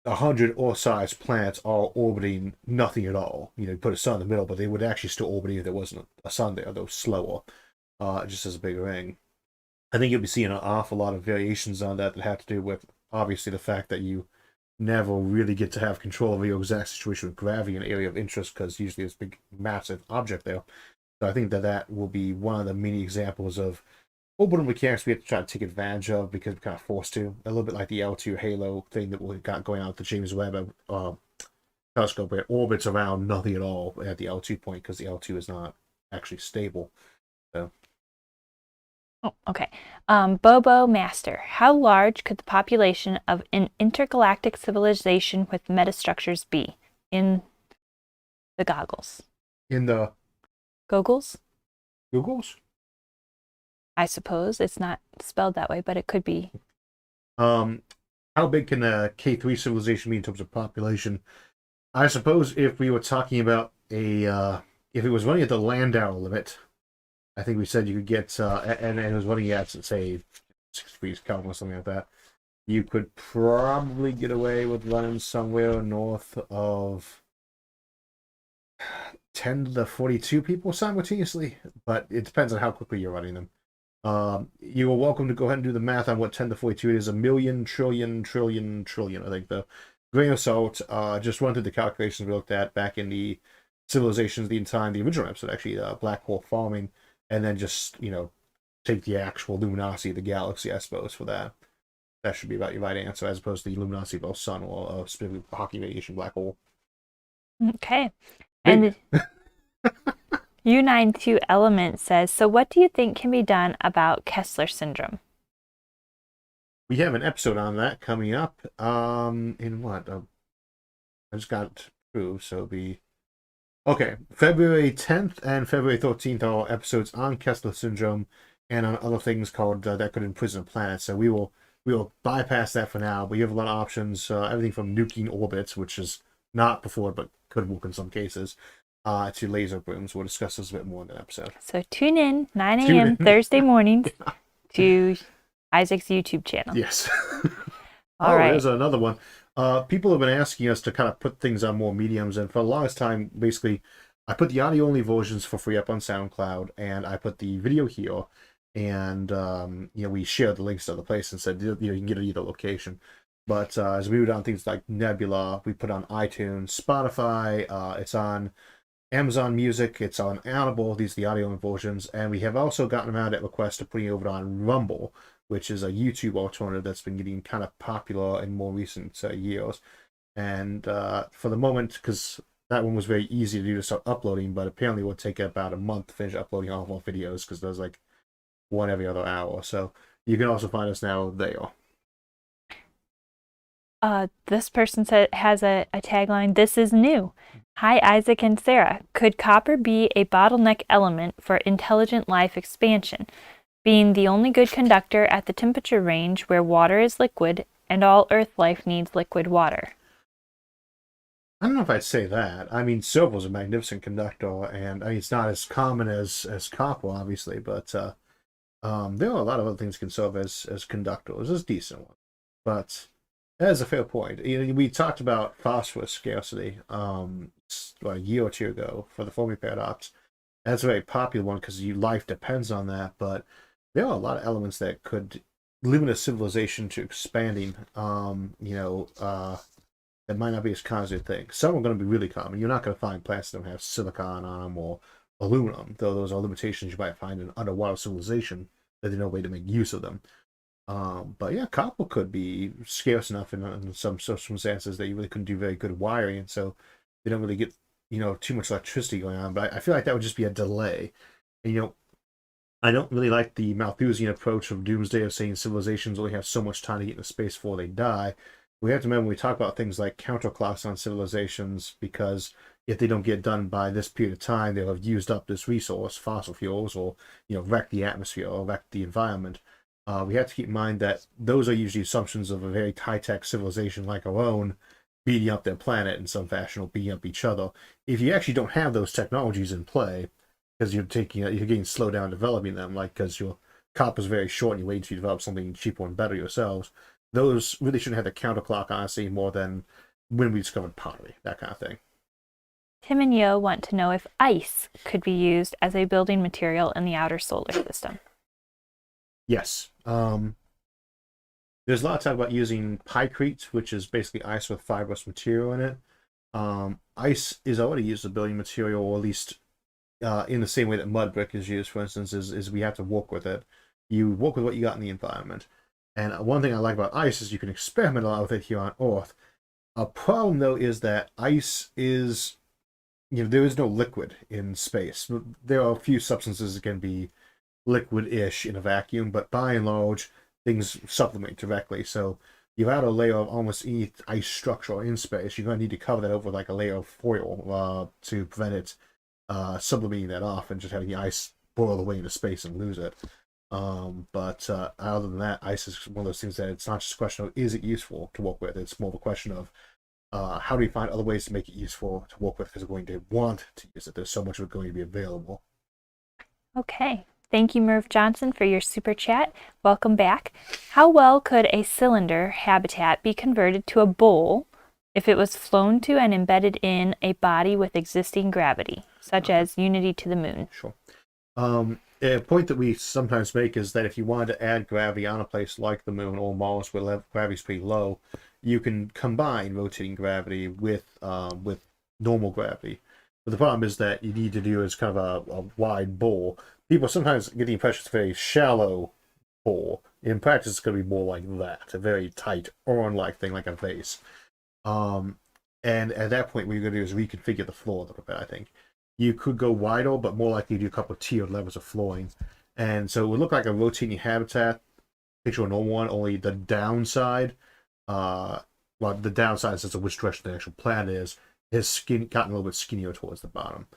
100 Earth-sized planets all orbiting nothing at all. You put a sun in the middle, but they would actually still orbit if there wasn't a sun there, though slower, just as a big ring. I think you'll be seeing an awful lot of variations on that have to do with, obviously, the fact that you never really get to have control of your exact situation with gravity, an area of interest, because usually there's a big, massive object there. So I think that will be one of the many examples of orbital mechanics we have to try to take advantage of because we're kind of forced to. A little bit like the L2 Halo thing that we got going on with the James Webb telescope, where it orbits around nothing at all at the L2 point because the L2 is not actually stable. So. Oh, okay. Bobo Master, how large could the population of an intergalactic civilization with metastructures be? In the goggles. In the... Goggles? Googles? I suppose. It's not spelled that way, but it could be. How big can a K3 civilization be in terms of population? I suppose if we were talking about if it was running at the Landau limit, I think we said you could get, and it was running at, say, 6 degrees Kelvin or something like that. You could probably get away with running somewhere north of 10 to the 42 people simultaneously, but it depends on how quickly you're running them. You are welcome to go ahead and do the math on what 10 to 42 is. 1,000,000 trillion, I think. The grain of salt, just run through the calculations we looked at back in the Civilizations the original episode, actually, black hole farming. And then just, take the actual luminosity of the galaxy, I suppose, for that. That should be about your right answer, as opposed to the luminosity of a sun or a specific Hawking radiation black hole. Okay. And U92 Element says, so what do you think can be done about Kessler syndrome? We have an episode on that coming up. In what? I just got through, so it'll be... Okay, February 10th and February 13th are episodes on Kessler syndrome and on other things called that could imprison a planet. So we will bypass that for now, but you have a lot of options, everything from nuking orbits, which is not before but could work in some cases, to laser brooms. We'll discuss this a bit more in that episode. So tune in 9 a.m. Thursday mornings to Isaac's YouTube channel. Yes. All right. There's another one. People have been asking us to kind of put things on more mediums, and for the longest time, basically, I put the audio-only versions for free up on SoundCloud, and I put the video here, and we shared the links to the place and said you can get it either location. But as we moved on things like Nebula, we put on iTunes, Spotify, it's on Amazon Music, it's on Audible. These are the audio versions, and we have also gotten around at request to putting it over on Rumble, which is a YouTube alternative that's been getting kind of popular in more recent years. And for the moment, because that one was very easy to do to start uploading, but apparently it will take about a month to finish uploading all of our videos because there's like one every other hour. So you can also find us now there. This person has a tagline, "This is new." Hi, Isaac and Sarah. Could copper be a bottleneck element for intelligent life expansion, being the only good conductor at the temperature range where water is liquid and all Earth life needs liquid water? I don't know if I'd say that. I mean, silver is a magnificent conductor, and I mean, it's not as common as copper, obviously, but there are a lot of other things that can serve as conductors. It's a decent one, but that is a fair point. You know, we talked about phosphorus scarcity a year or two ago for the Fermi paradox. That's a very popular one because life depends on that, but there are a lot of elements that could limit a civilization to expanding. That might not be as common as you think. Some are going to be really common. You're not going to find plants that don't have silicon on them or aluminum, though those are limitations you might find in underwater civilization that there's no way to make use of them. But yeah, copper could be scarce enough in some circumstances that you really couldn't do very good wiring, and so they don't really get too much electricity going on. But I feel like that would just be a delay. And, I don't really like the Malthusian approach of doomsday of saying civilizations only have so much time to get into space before they die. We have to remember when we talk about things like counterclocks on civilizations, because if they don't get done by this period of time, they'll have used up this resource, fossil fuels, or wreck the atmosphere or wreck the environment. We have to keep in mind that those are usually assumptions of a very high-tech civilization like our own beating up their planet in some fashion or beating up each other. If you actually don't have those technologies in play, because you're getting slowed down developing them, like because your copper is very short and you wait to develop something cheaper and better yourselves, those really shouldn't have the counterclock, honestly, more than when we discovered pottery, that kind of thing. Tim and Yo want to know if ice could be used as a building material in the outer solar system. Yes. There's a lot of talk about using pycrete, which is basically ice with fibrous material in it. Ice is already used as a building material, or at least in the same way that mud brick is used, for instance, is we have to work with it. You work with what you got in the environment. And one thing I like about ice is you can experiment a lot with it here on Earth. A problem, though, is that ice is, there is no liquid in space. There are a few substances that can be liquid-ish in a vacuum, but by and large, things sublimate directly. So you add a layer of almost any ice structure in space, you're going to need to cover that over like a layer of foil to prevent it sublimating that off and just having the ice boil away into space and lose it. But other than that, ice is one of those things that it's not just a question of is it useful to work with. It's more of a question of how do we find other ways to make it useful to work with, because we're going to want to use it. There's so much of it going to be available. Okay. Thank you, Merv Johnson, for your super chat. Welcome back. How well could a cylinder habitat be converted to a bowl if it was flown to and embedded in a body with existing gravity, such as Unity to the Moon? Sure. A point that we sometimes make is that if you wanted to add gravity on a place like the Moon or Mars where gravity is pretty low, you can combine rotating gravity with normal gravity. But the problem is that you need to do is kind of a wide bowl. People sometimes get the impression it's a very shallow bowl. In practice, it's going to be more like that, a very tight urn-like thing, like a vase. And at that point, what you're going to do is reconfigure the floor a little bit, I think. You could go wider, but more likely do a couple of tiered levels of flooring. And so it would look like a rotating habitat, picture a normal one, only the downside, the downside is of which direction the actual planet is, has gotten a little bit skinnier towards the bottom.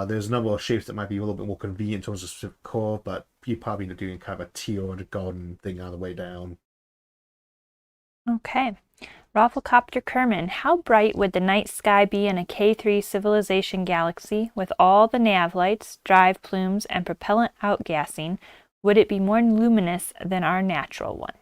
There's a number of shapes that might be a little bit more convenient in terms of specific curve, but you probably end up doing kind of a tiered garden thing on the way down. Okay. Rafflecopter Kerman, how bright would the night sky be in a K3 civilization galaxy with all the nav lights, drive plumes, and propellant outgassing? Would it be more luminous than our natural one?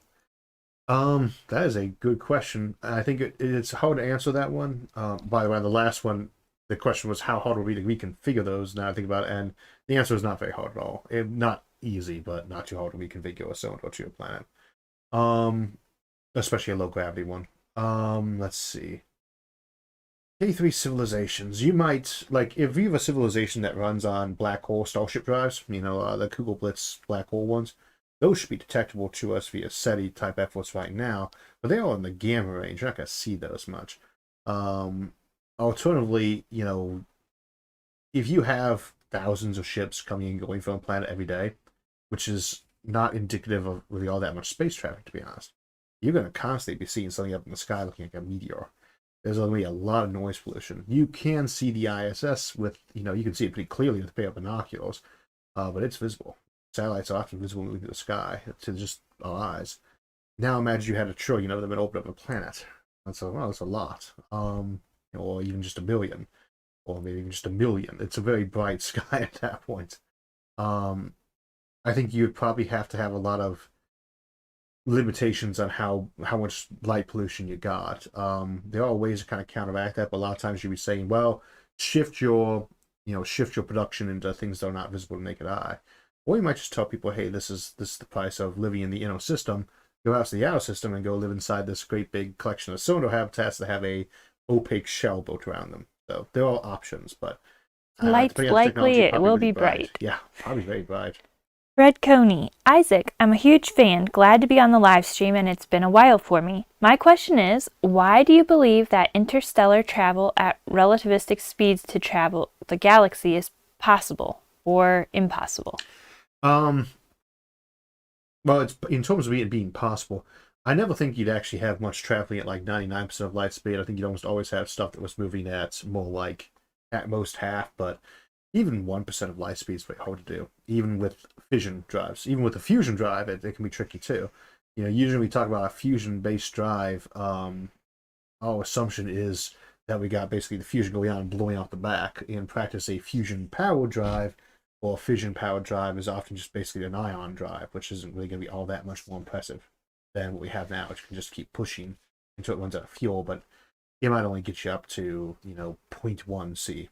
That is a good question. I think it's hard to answer that one. By the way, the last one, the question was how hard would we to reconfigure those? Now I think about it, and the answer is not very hard at all. Not easy, but not too hard to reconfigure a cylinder to a planet. Especially a low gravity one. Let's see. K3 civilizations. You might, like, if you have a civilization that runs on black hole starship drives, the Kugel Blitz black hole ones, those should be detectable to us via SETI type efforts right now, but they are in the gamma range. You're not going to see those much. Alternatively, if you have thousands of ships coming and going from a planet every day, which is not indicative of really all that much space traffic, to be honest, you're going to constantly be seeing something up in the sky looking like a meteor. There's going to be a lot of noise pollution. You can see the ISS with, you can see it pretty clearly with a pair of binoculars, but it's visible. Satellites are often visible moving through the sky to just our eyes. Now imagine you had $1 trillion of them and opened up a planet. That's a lot. Or even just 1 billion, or maybe even just 1 million. It's a very bright sky at that point. I think you would probably have to have a lot of limitations on how much light pollution you got. There are ways to kind of counteract that, but a lot of times you'd be saying, well, shift your production into things that are not visible to naked eye. Or you might just tell people, hey, this is the price of living in the inner system. Go out to the outer system and go live inside this great big collection of cylinder habitats that have a opaque shell built around them. So there are options, but Light's likely it will be bright. Yeah, probably very bright. Red Coney, Isaac, I'm a huge fan, glad to be on the live stream, and it's been a while for me. My question is, why do you believe that interstellar travel at relativistic speeds to travel the galaxy is possible or impossible? Well, it's in terms of it being possible. I never think you'd actually have much traveling at like 99% of light speed. I think you'd almost always have stuff that was moving at more like at most half, but even 1% of light speed is very hard to do. Even with fission drives, even with a fusion drive, it can be tricky too. Usually we talk about a fusion-based drive. Our assumption is that we got basically the fusion going on and blowing out the back. In practice, a fusion-powered drive or fission-powered drive is often just basically an ion drive, which isn't really going to be all that much more impressive than what we have now, which can just keep pushing until it runs out of fuel, but it might only get you up to 0.1 C.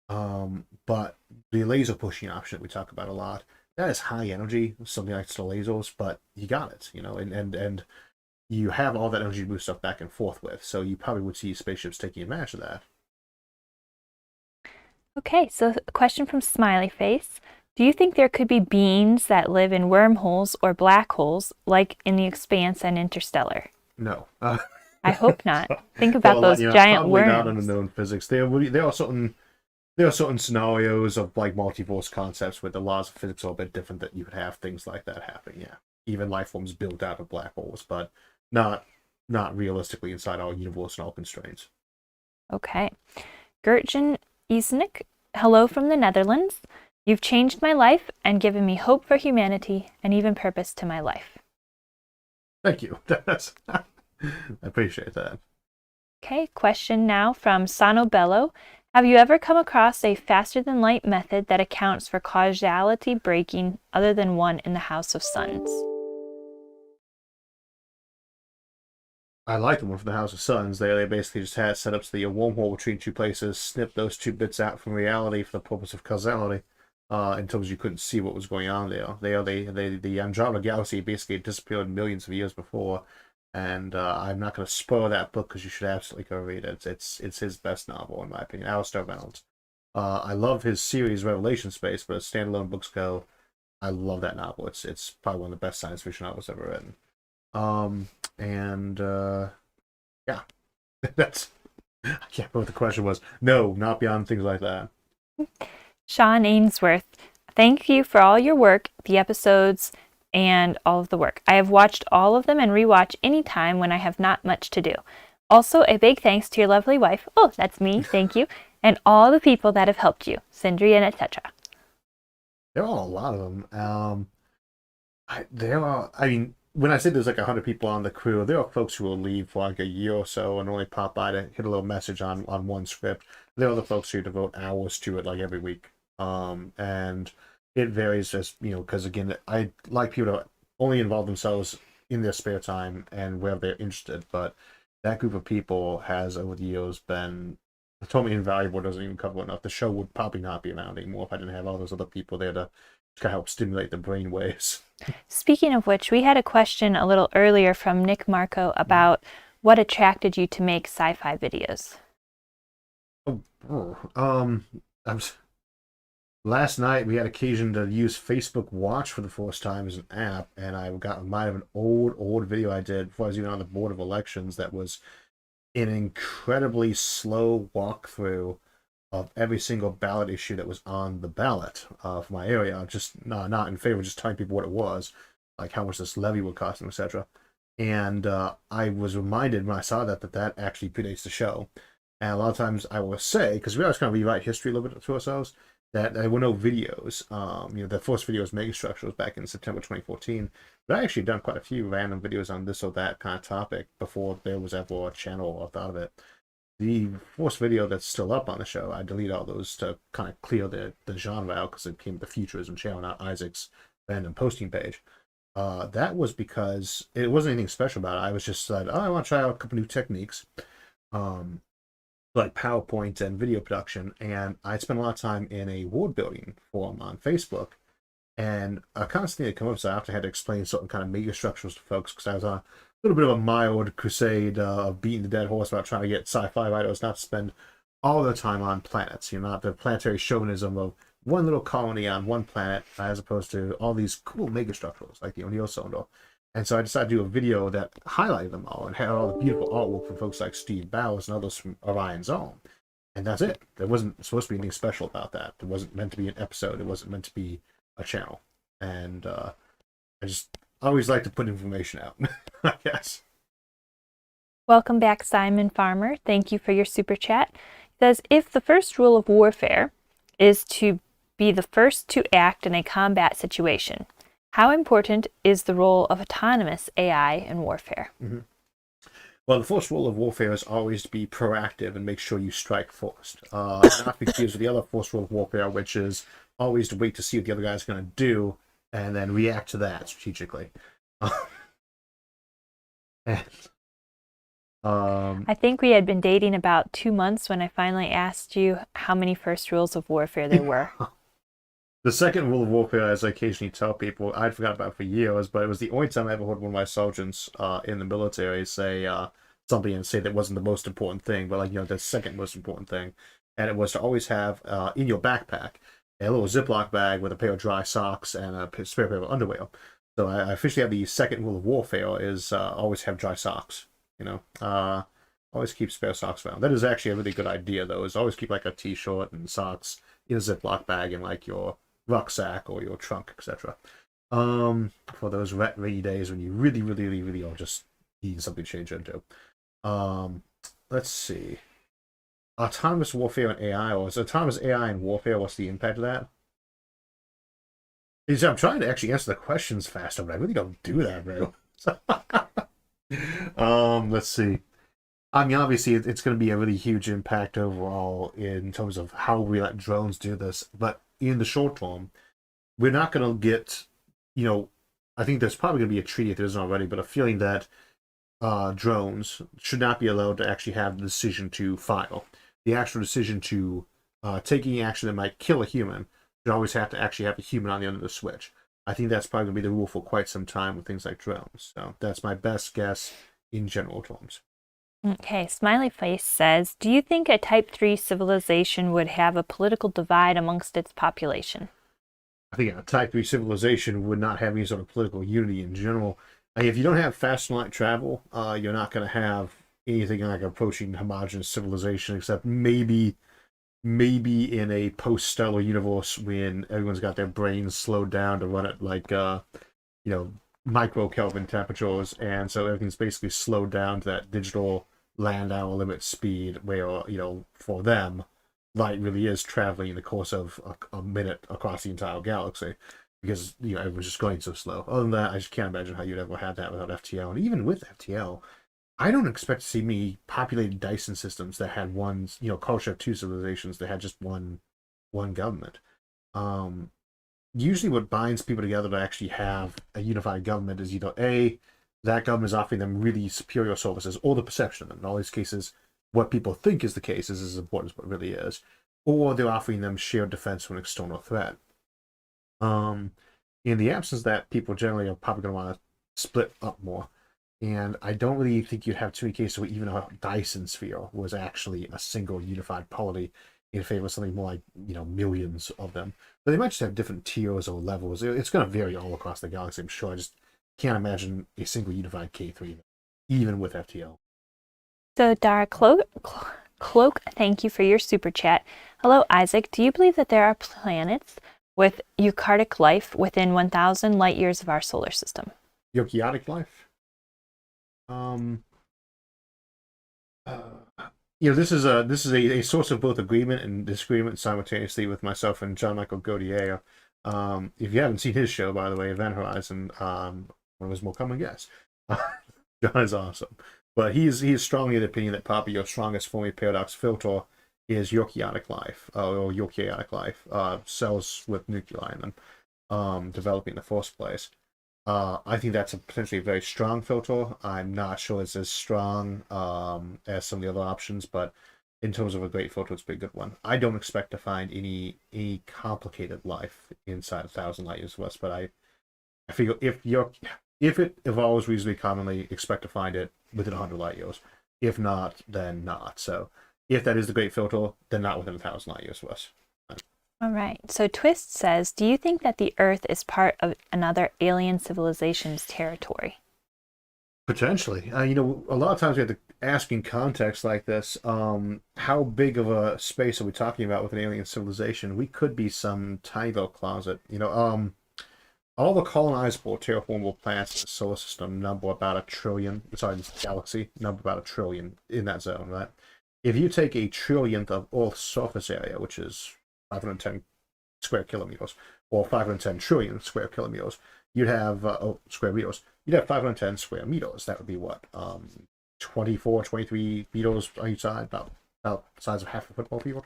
But the laser pushing option that we talk about a lot, that is high energy, something like the lasers, but you got it, and you have all that energy to move stuff back and forth with, so you probably would see spaceships taking advantage of that. Okay, so a question from Smiley Face. Do you think there could be beings that live in wormholes or black holes, like in The Expanse and Interstellar? No. I hope not. Think about those giant probably worms. Not unknown physics. There are certain scenarios of like multiverse concepts where the laws of physics are a bit different, that you could have things like that happen. Yeah, even life forms built out of black holes, but not realistically inside our universe and all constraints. Okay. Gertjan Isnik, hello from the Netherlands. You've changed my life and given me hope for humanity and even purpose to my life. Thank you. I appreciate that. Okay, question now from Sano Bello. Have you ever come across a faster-than-light method that accounts for causality breaking other than one in the House of Suns? I like the one from the House of Suns. They basically just had set up so that your wormhole between two places, snip those two bits out from reality for the purpose of causality, in terms you couldn't see what was going on there. The Andromeda Galaxy basically disappeared millions of years before, and I'm not going to spoil that book because you should absolutely go read it. It's his best novel, in my opinion. Alistair Reynolds. I love his series Revelation Space, but as standalone books go, I love that novel. It's probably one of the best science fiction novels ever written. Yeah, that's. I can't remember what the question was. No, not beyond things like that. Sean Ainsworth, thank you for all your work, the episodes, and all of the work. I have watched all of them and rewatch anytime when I have not much to do. Also, a big thanks to your lovely wife, oh, that's me, thank you, and all the people that have helped you, Sindri and etc. There are a lot of them. When I say there's like 100 people on the crew, there are folks who will leave for like a year or so and only pop by to hit a little message on one script. There are other folks who devote hours to it like every week. And it varies as, because again, I like people to only involve themselves in their spare time and where they're interested. But that group of people has over the years been totally invaluable. Doesn't even cover enough. The show would probably not be around anymore if I didn't have all those other people there to help stimulate the brain waves. Speaking of which, we had a question a little earlier from Nick Marco about what attracted you to make sci-fi videos. Last night we had occasion to use Facebook Watch for the first time as an app, and I got reminded of an old video I did before I was even on the board of elections that was an incredibly slow walkthrough of every single ballot issue that was on the ballot for my area. Just not in favor of just telling people what it was, like how much this levy would cost, etc. And I was reminded when I saw that actually predates the show. And a lot of times I will say, because we always kind of rewrite history a little bit to ourselves, that there were no videos. The first video was Megastructure was back in September 2014. But I actually done quite a few random videos on this or that kind of topic before there was ever a channel or thought of it. The first video that's still up on the show, I delete all those to kind of clear the genre out because it became the Futurism channel, not Isaac's random posting page. That was because it wasn't anything special about it. I was just like, oh, I want to try out a couple new techniques, like PowerPoint and video production. And I spent a lot of time in a word building forum on Facebook. And a constant thing that came up, so I often had to explain certain kind of mega structures to folks because I was on a little bit of a mild crusade of beating the dead horse about trying to get sci-fi writers not to spend all their time on planets. Not the planetary chauvinism of one little colony on one planet as opposed to all these cool megastructures like the O'Neill cylinder. And so I decided to do a video that highlighted them all and had all the beautiful artwork from folks like Steve Bowers and others from Orion's Own. And that's it. There wasn't supposed to be anything special about that. It wasn't meant to be an episode. It wasn't meant to be a channel. And I just always like to put information out, I guess. Welcome back, Simon Farmer. Thank you for your super chat. It says, if the first rule of warfare is to be the first to act in a combat situation, how important is the role of autonomous AI in warfare? Mm-hmm. Well, the first rule of warfare is always to be proactive and make sure you strike first. Not be confused with the other first rule of warfare, which is always to wait to see what the other guy's going to do and then react to that strategically. I think we had been dating about 2 months when I finally asked you how many first rules of warfare there were. The second rule of warfare, as I occasionally tell people, I'd forgotten about for years, but it was the only time I ever heard one of my sergeants in the military say something and say that wasn't the most important thing, but the second most important thing. And it was to always have in your backpack a little Ziploc bag with a pair of dry socks and a spare pair of underwear. So I officially have the second rule of warfare is always have dry socks. Always keep spare socks around. That is actually a really good idea, though, is always keep like a t-shirt and socks in a Ziploc bag in like your rucksack or your trunk, etc. For those rainy days when you really, really, really, really are just needing something to change into. Let's see. Autonomous warfare and AI, or is autonomous AI and warfare, what's the impact of that? I'm trying to actually answer the questions faster, but I really don't do that, bro. Let's see. I mean, obviously, it's going to be a really huge impact overall in terms of how we let drones do this. But in the short term, we're not going to get, I think there's probably going to be a treaty if there isn't already, but a feeling that drones should not be allowed to actually have the decision to fire. The actual decision to take any action that might kill a human should always have to actually have a human on the end of the switch. I think that's probably going to be the rule for quite some time with things like drones. So that's my best guess in general terms. Okay, Smiley Face says, do you think a Type 3 civilization would have a political divide amongst its population? I think a Type 3 civilization would not have any sort of political unity in general. If you don't have fast light travel, you're not going to have anything like approaching homogeneous civilization, except maybe in a post-stellar universe when everyone's got their brains slowed down to run at like micro Kelvin temperatures, and so everything's basically slowed down to that digital land hour limit speed where for them light really is traveling in the course of a minute across the entire galaxy because everyone's just going so slow. Other than that, I just can't imagine how you'd ever have that without FTL. And even with FTL, I don't expect to see many populated Dyson systems that had one, Khrushchev 2 civilizations that had just one government. Usually what binds people together to actually have a unified government is either A, that government is offering them really superior services, or the perception of them. In all these cases, what people think is the case is as important as what really is. Or they're offering them shared defense from an external threat. In the absence of that, people generally are probably going to want to split up more. And I don't really think you'd have too many cases where even a Dyson sphere was actually a single unified polity in favor of something more like, millions of them. But they might just have different tiers or levels. It's going to vary all across the galaxy, I'm sure. I just can't imagine a single unified K3, even with FTL. So Dara Cloak, thank you for your super chat. Hello, Isaac. Do you believe that there are planets with eukaryotic life within 1,000 light years of our solar system? Eukaryotic life? This is a source of both agreement and disagreement simultaneously with myself and John Michael Gaudier. If you haven't seen his show, by the way, Event Horizon, one of his more common guests. John is awesome. But he is strongly of the opinion that probably your strongest Fermi paradox filter is eukaryotic life, or eukaryotic life, cells with nuclei in them, developing in the first place. I think that's potentially a very strong filter. I'm not sure it's as strong as some of the other options, but in terms of a great filter, it's a pretty good one. I don't expect to find any complicated life inside 1,000 light years of us, but I figure if it evolves reasonably commonly, expect to find it within 100 light years. If not, then not. So if that is the great filter, then not within 1,000 light years of us. All right. So Twist says, do you think that the Earth is part of another alien civilization's territory? Potentially. A lot of times we have to ask in context like this, how big of a space are we talking about with an alien civilization? We could be some tiny little closet. All the colonizable, terraformable planets in the solar system number about 1 trillion. Sorry, this galaxy number about 1 trillion in that zone, right? If you take a trillionth of Earth's surface area, which is 510 square kilometers, or 510 trillion square kilometers, you'd have square meters. You'd have 510 square meters. That would be what, 24, 23 meters on each side, about the size of half a football field.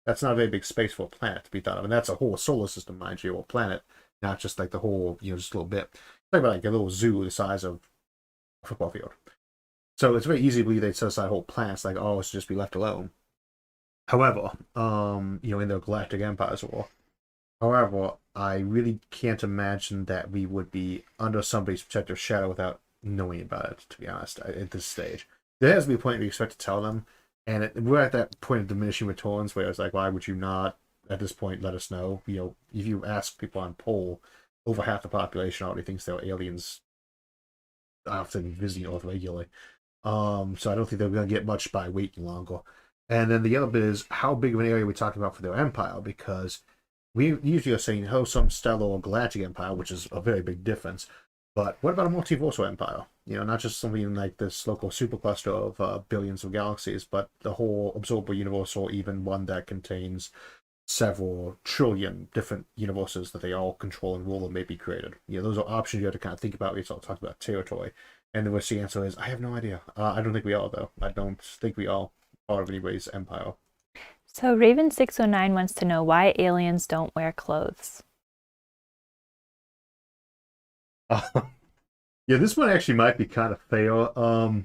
That's not a very big space for a planet to be thought of, and that's a whole solar system, mind you, or planet, not just like the whole, just a little bit. Think about like a little zoo the size of a football field. So it's very easy to believe they'd set aside whole planets, like, oh, it should just be left alone. However, in their galactic empires war. However, I really can't imagine that we would be under somebody's protective shadow without knowing about it, to be honest, at this stage. There has to be a point we expect to tell them, and we're at that point of diminishing returns where it's like, why would you not, at this point, let us know? If you ask people on poll, over half the population already thinks there are aliens often visiting Earth regularly. So I don't think they're going to get much by waiting longer. And then the other bit is, how big of an area are we talking about for their empire? Because we usually are saying, some stellar or galactic empire, which is a very big difference. But what about a multiversal empire? Not just something like this local supercluster of billions of galaxies, but the whole observable universe, or even one that contains several trillion different universes that they all control and rule and may be created. Those are options you have to kind of think about when you start talking about territory. And the answer is, I have no idea. I don't think we are, though. I don't think we are part of anybody's empire. So Raven609 wants to know why aliens don't wear clothes. This one actually might be kind of fair. I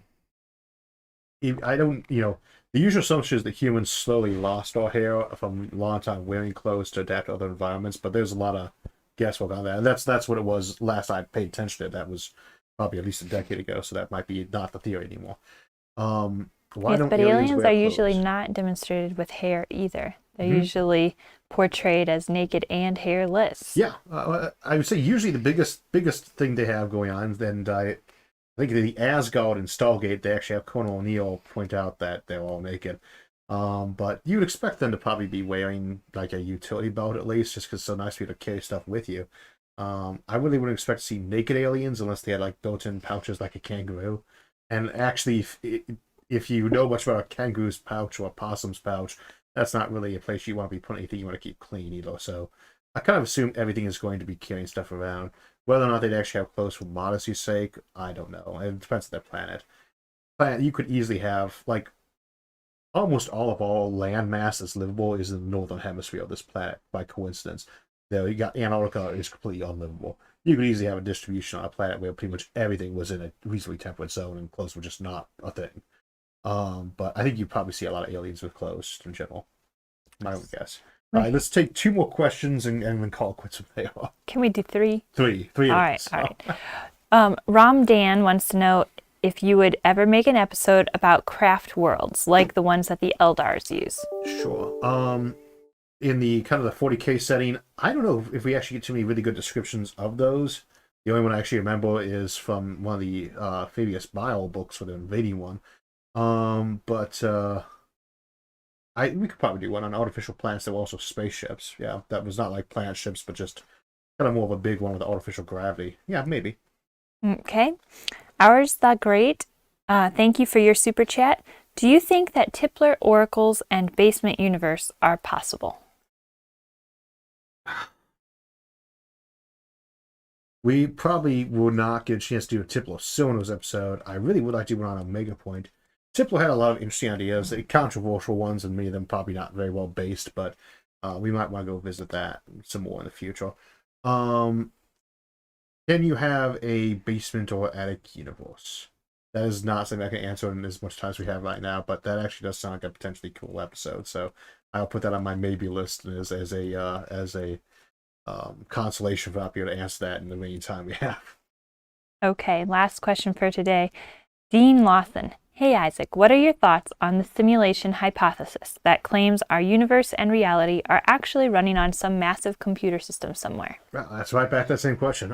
don't, the usual assumption is that humans slowly lost our hair from a long time wearing clothes to adapt to other environments, but there's a lot of guesswork on that. And that's what it was last I paid attention to it. That was probably at least a decade ago, so that might be not the theory anymore. Yes, but aliens are usually not demonstrated with hair either. They're usually portrayed as naked and hairless. Yeah, I would say usually the biggest thing they have going on, and I think the Asgard and Stargate, they actually have Colonel O'Neill point out that they're all naked. But you would expect them to probably be wearing like a utility belt at least, just because it's so nice for you to carry stuff with you. I really wouldn't expect to see naked aliens unless they had like built-in pouches like a kangaroo. And actually, if you know much about a kangaroo's pouch or a possum's pouch, that's not really a place you want to be putting anything you want to keep clean either. So I kind of assume everything is going to be carrying stuff around. Whether or not they'd actually have clothes for modesty's sake, I don't know. It depends on their planet. You could easily have, like, almost all of all land mass that's livable is in the northern hemisphere of this planet by coincidence. Though you got Antarctica is completely unlivable. You could easily have a distribution on a planet where pretty much everything was in a reasonably temperate zone and clothes were just not a thing. But I think you probably see a lot of aliens with clothes in general. My own guess. All right, let's take 2 more questions and then call it quits if they are. Can we do 3? 3. All right. Ram Dan wants to know if you would ever make an episode about craft worlds, like the ones that the Eldars use. Sure. In the kind of the 40K setting, I don't know if we actually get too many really good descriptions of those. The only one I actually remember is from one of the Fabius Bile books for the invading one. But we could probably do one on artificial planets that were also spaceships. Yeah, that was not like planet ships, but just kind of more of a big one with artificial gravity. Yeah, maybe. Okay. Ours the Great, thank you for your super chat. Do you think that Tipler oracles and basement universe are possible? We probably will not get a chance to do a Tipler Cylinders episode. I really would like to do one on Omega Point. Tipler had a lot of interesting ideas, controversial ones, and many of them probably not very well based, but we might want to go visit that some more in the future. Can you have a basement or attic universe? That is not something I can answer in as much time as we have right now, but that actually does sound like a potentially cool episode. So I'll put that on my maybe list as a consolation for not being able to answer that in the remaining time we have. Okay, last question for today. Dean Lawson. Hey Isaac, what are your thoughts on the simulation hypothesis that claims our universe and reality are actually running on some massive computer system somewhere? Well, that's right back to that same question.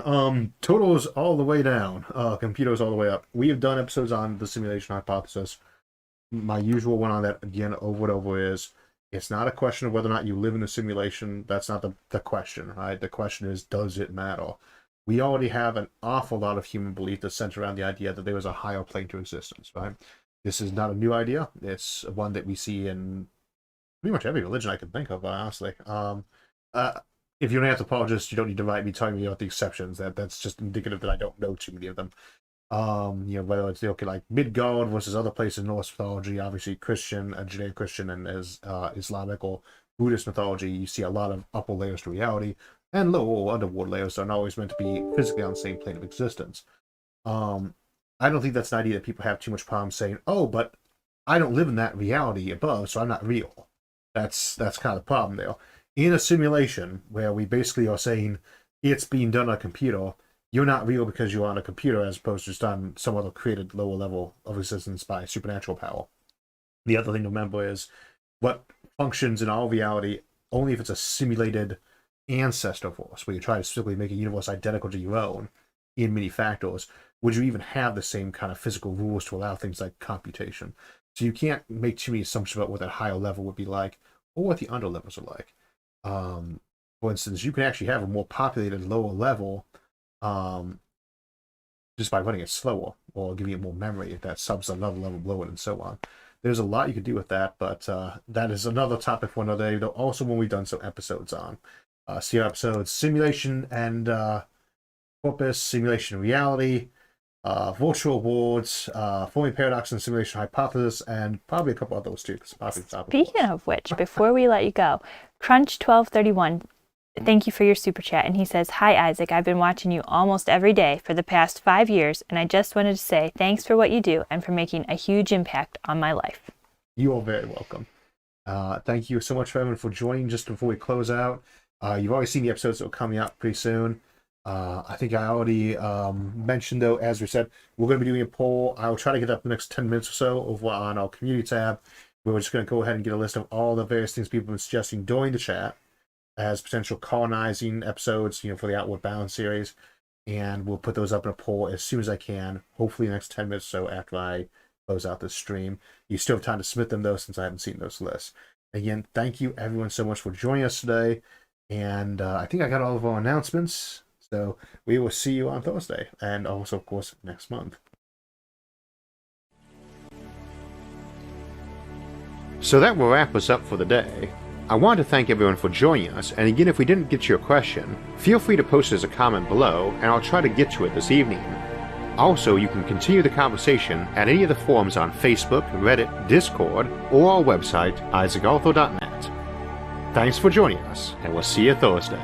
Totals all the way down, computers all the way up. We have done episodes on the simulation hypothesis. My usual one on that, again, over and over is, it's not a question of whether or not you live in a simulation. That's not the question, right? The question is, does it matter? We already have an awful lot of human belief that's centered around the idea that there was a higher plane to existence, right? This is not a new idea. It's one that we see in pretty much every religion I can think of, honestly. If you're an anthropologist, you don't need to write me telling me about the exceptions. That's just indicative that I don't know too many of them. Whether it's like Midgard versus other places in Norse mythology, obviously Christian, Judeo-Christian, and as Islamic or Buddhist mythology, you see a lot of upper layers to reality and lower or underworld layers that aren't always meant to be physically on the same plane of existence. I don't think that's an idea that people have too much problem saying, oh, but I don't live in that reality above, so I'm not real. That's kind of the problem there. In a simulation where we basically are saying it's being done on a computer, you're not real because you're on a computer as opposed to just on some other created lower level of existence by supernatural power. The other thing to remember is what functions in our reality only if it's a simulated ancestor for us, where you try to specifically make a universe identical to your own in many factors. Would you even have the same kind of physical rules to allow things like computation? So you can't make too many assumptions about what that higher level would be like or what the under levels are like. For instance, you can actually have a more populated lower level just by running it slower or giving it more memory if that subs another level below it and so on. There's a lot you could do with that, but that is another topic for another day. Also, when we've done some episodes on. See our episodes Simulation and Corpus, Simulation Reality, Virtual Worlds, Forming Paradox and Simulation Hypothesis, and probably a couple others too. Speaking of which, before we let you go, Crunch1231, thank you for your super chat. And he says, hi, Isaac. I've been watching you almost every day for the past 5 years, and I just wanted to say thanks for what you do and for making a huge impact on my life. You are very welcome. Thank you so much, everyone, for joining. Just before we close out, you've already seen the episodes that are coming out pretty soon. I think I already mentioned, though, as we said, we're going to be doing a poll. I'll try to get up the next 10 minutes or so over on our community tab. We're just going to go ahead and get a list of all the various things people have been suggesting during the chat as potential colonizing episodes, for the Outward Bound series. And we'll put those up in a poll as soon as I can, hopefully the next 10 minutes or so after I close out this stream. You still have time to submit them, though, since I haven't seen those lists. Again, thank you, everyone, so much for joining us today. And I think I got all of our announcements. So we will see you on Thursday, and also, of course, next month. So that will wrap us up for the day. I want to thank everyone for joining us, and again, if we didn't get to your question, feel free to post it as a comment below, and I'll try to get to it this evening. Also, you can continue the conversation at any of the forums on Facebook, Reddit, Discord, or our website, isaacarthur.net. Thanks for joining us, and we'll see you Thursday.